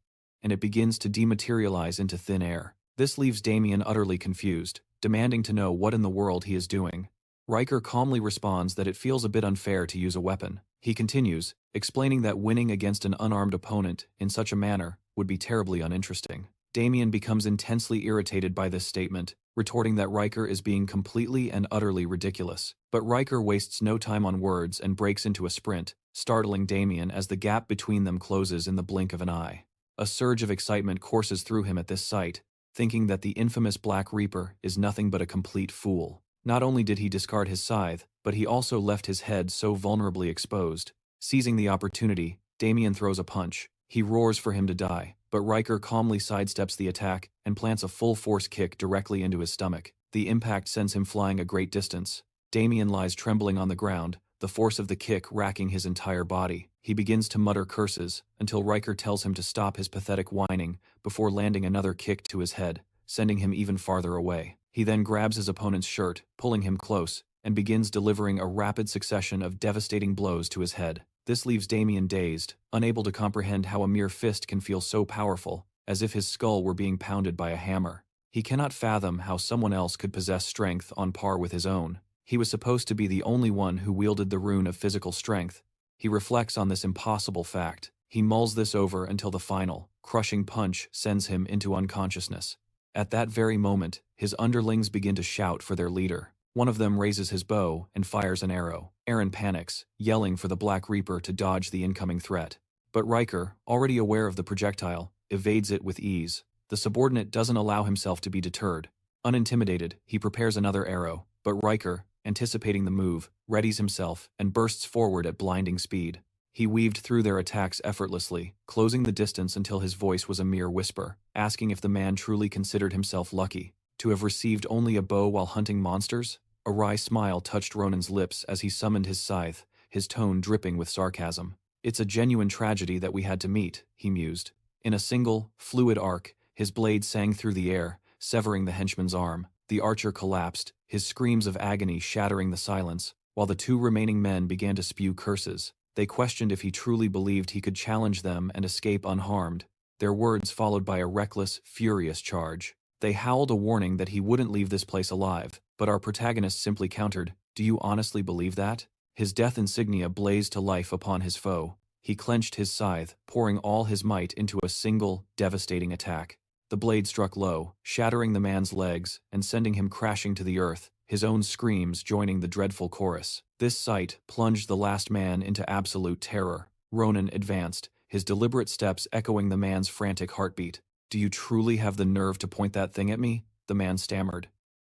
and it begins to dematerialize into thin air. This leaves Damien utterly confused, demanding to know what in the world he is doing. Riker calmly responds that it feels a bit unfair to use a weapon. He continues, explaining that winning against an unarmed opponent in such a manner would be terribly uninteresting. Damien becomes intensely irritated by this statement, retorting that Riker is being completely and utterly ridiculous. But Riker wastes no time on words and breaks into a sprint, startling Damien as the gap between them closes in the blink of an eye. A surge of excitement courses through him at this sight, thinking that the infamous Black Reaper is nothing but a complete fool. Not only did he discard his scythe, but he also left his head so vulnerably exposed. Seizing the opportunity, Damien throws a punch. He roars for him to die, but Riker calmly sidesteps the attack and plants a full-force kick directly into his stomach. The impact sends him flying a great distance. Damien lies trembling on the ground, the force of the kick racking his entire body. He begins to mutter curses, until Riker tells him to stop his pathetic whining before landing another kick to his head, sending him even farther away. He then grabs his opponent's shirt, pulling him close, and begins delivering a rapid succession of devastating blows to his head. This leaves Damien dazed, unable to comprehend how a mere fist can feel so powerful, as if his skull were being pounded by a hammer. He cannot fathom how someone else could possess strength on par with his own. He was supposed to be the only one who wielded the rune of physical strength. He reflects on this impossible fact. He mulls this over until the final, crushing punch sends him into unconsciousness. At that very moment, his underlings begin to shout for their leader. One of them raises his bow and fires an arrow. Aaron panics, yelling for the Black Reaper to dodge the incoming threat. But Riker, already aware of the projectile, evades it with ease. The subordinate doesn't allow himself to be deterred. Unintimidated, he prepares another arrow, but Riker, anticipating the move, readies himself and bursts forward at blinding speed. He weaved through their attacks effortlessly, closing the distance until his voice was a mere whisper, asking if the man truly considered himself lucky to have received only a bow while hunting monsters. A wry smile touched Ronan's lips as he summoned his scythe, his tone dripping with sarcasm. "It's a genuine tragedy that we had to meet," he mused. In a single, fluid arc, his blade sang through the air, severing the henchman's arm. The archer collapsed, his screams of agony shattering the silence, while the two remaining men began to spew curses. They questioned if he truly believed he could challenge them and escape unharmed, their words followed by a reckless, furious charge. They howled a warning that he wouldn't leave this place alive, but our protagonist simply countered, "Do you honestly believe that?" His death insignia blazed to life upon his foe. He clenched his scythe, pouring all his might into a single, devastating attack. The blade struck low, shattering the man's legs and sending him crashing to the earth, his own screams joining the dreadful chorus. This sight plunged the last man into absolute terror. Ronan advanced, his deliberate steps echoing the man's frantic heartbeat. "Do you truly have the nerve to point that thing at me?" the man stammered.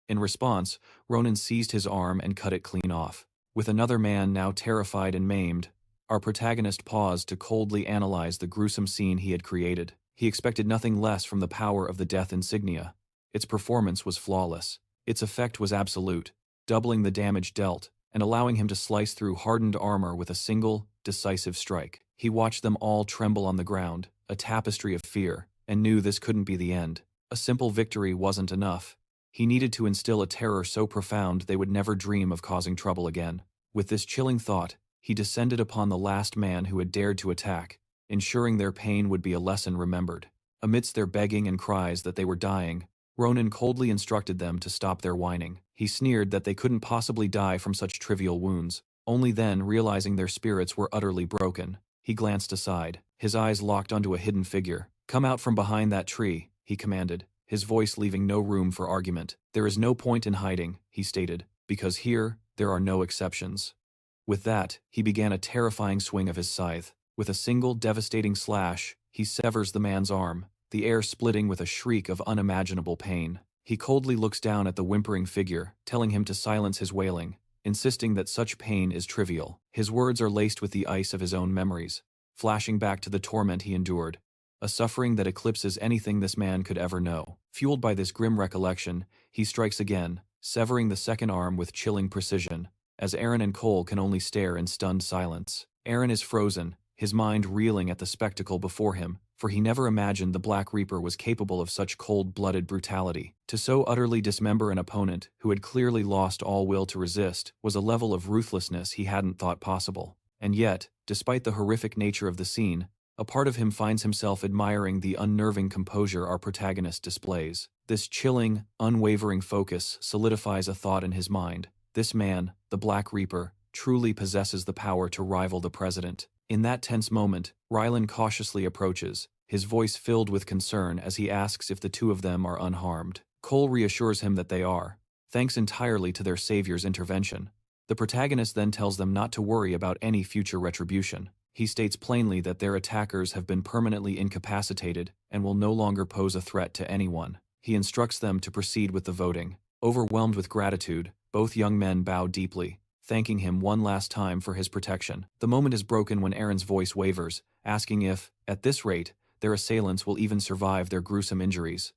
In response, Ronan seized his arm and cut it clean off. With another man now terrified and maimed, our protagonist paused to coldly analyze the gruesome scene he had created. He expected nothing less from the power of the death insignia. Its performance was flawless. Its effect was absolute, doubling the damage dealt, and allowing him to slice through hardened armor with a single, decisive strike. He watched them all tremble on the ground, a tapestry of fear, and knew this couldn't be the end. A simple victory wasn't enough. He needed to instill a terror so profound they would never dream of causing trouble again. With this chilling thought, he descended upon the last man who had dared to attack, ensuring their pain would be a lesson remembered. Amidst their begging and cries that they were dying, Ronan coldly instructed them to stop their whining. He sneered that they couldn't possibly die from such trivial wounds. Only then, realizing their spirits were utterly broken, he glanced aside, his eyes locked onto a hidden figure. "Come out from behind that tree," he commanded, his voice leaving no room for argument. "There is no point in hiding," he stated, "because here, there are no exceptions." With that, he began a terrifying swing of his scythe. With a single devastating slash, he severs the man's arm, the air splitting with a shriek of unimaginable pain. He coldly looks down at the whimpering figure, telling him to silence his wailing, insisting that such pain is trivial. His words are laced with the ice of his own memories, flashing back to the torment he endured, a suffering that eclipses anything this man could ever know. Fueled by this grim recollection, he strikes again, severing the second arm with chilling precision, as Aaron and Cole can only stare in stunned silence. Aaron is frozen, his mind reeling at the spectacle before him, for he never imagined the Black Reaper was capable of such cold-blooded brutality. To so utterly dismember an opponent who had clearly lost all will to resist was a level of ruthlessness he hadn't thought possible. And yet, despite the horrific nature of the scene, a part of him finds himself admiring the unnerving composure our protagonist displays. This chilling, unwavering focus solidifies a thought in his mind. This man, the Black Reaper, truly possesses the power to rival the president. In that tense moment, Rylan cautiously approaches, his voice filled with concern as he asks if the two of them are unharmed. Cole reassures him that they are, thanks entirely to their savior's intervention. The protagonist then tells them not to worry about any future retribution. He states plainly that their attackers have been permanently incapacitated and will no longer pose a threat to anyone. He instructs them to proceed with the voting. Overwhelmed with gratitude, both young men bow deeply, thanking him one last time for his protection. The moment is broken when Aaron's voice wavers, asking if, at this rate, their assailants will even survive their gruesome injuries.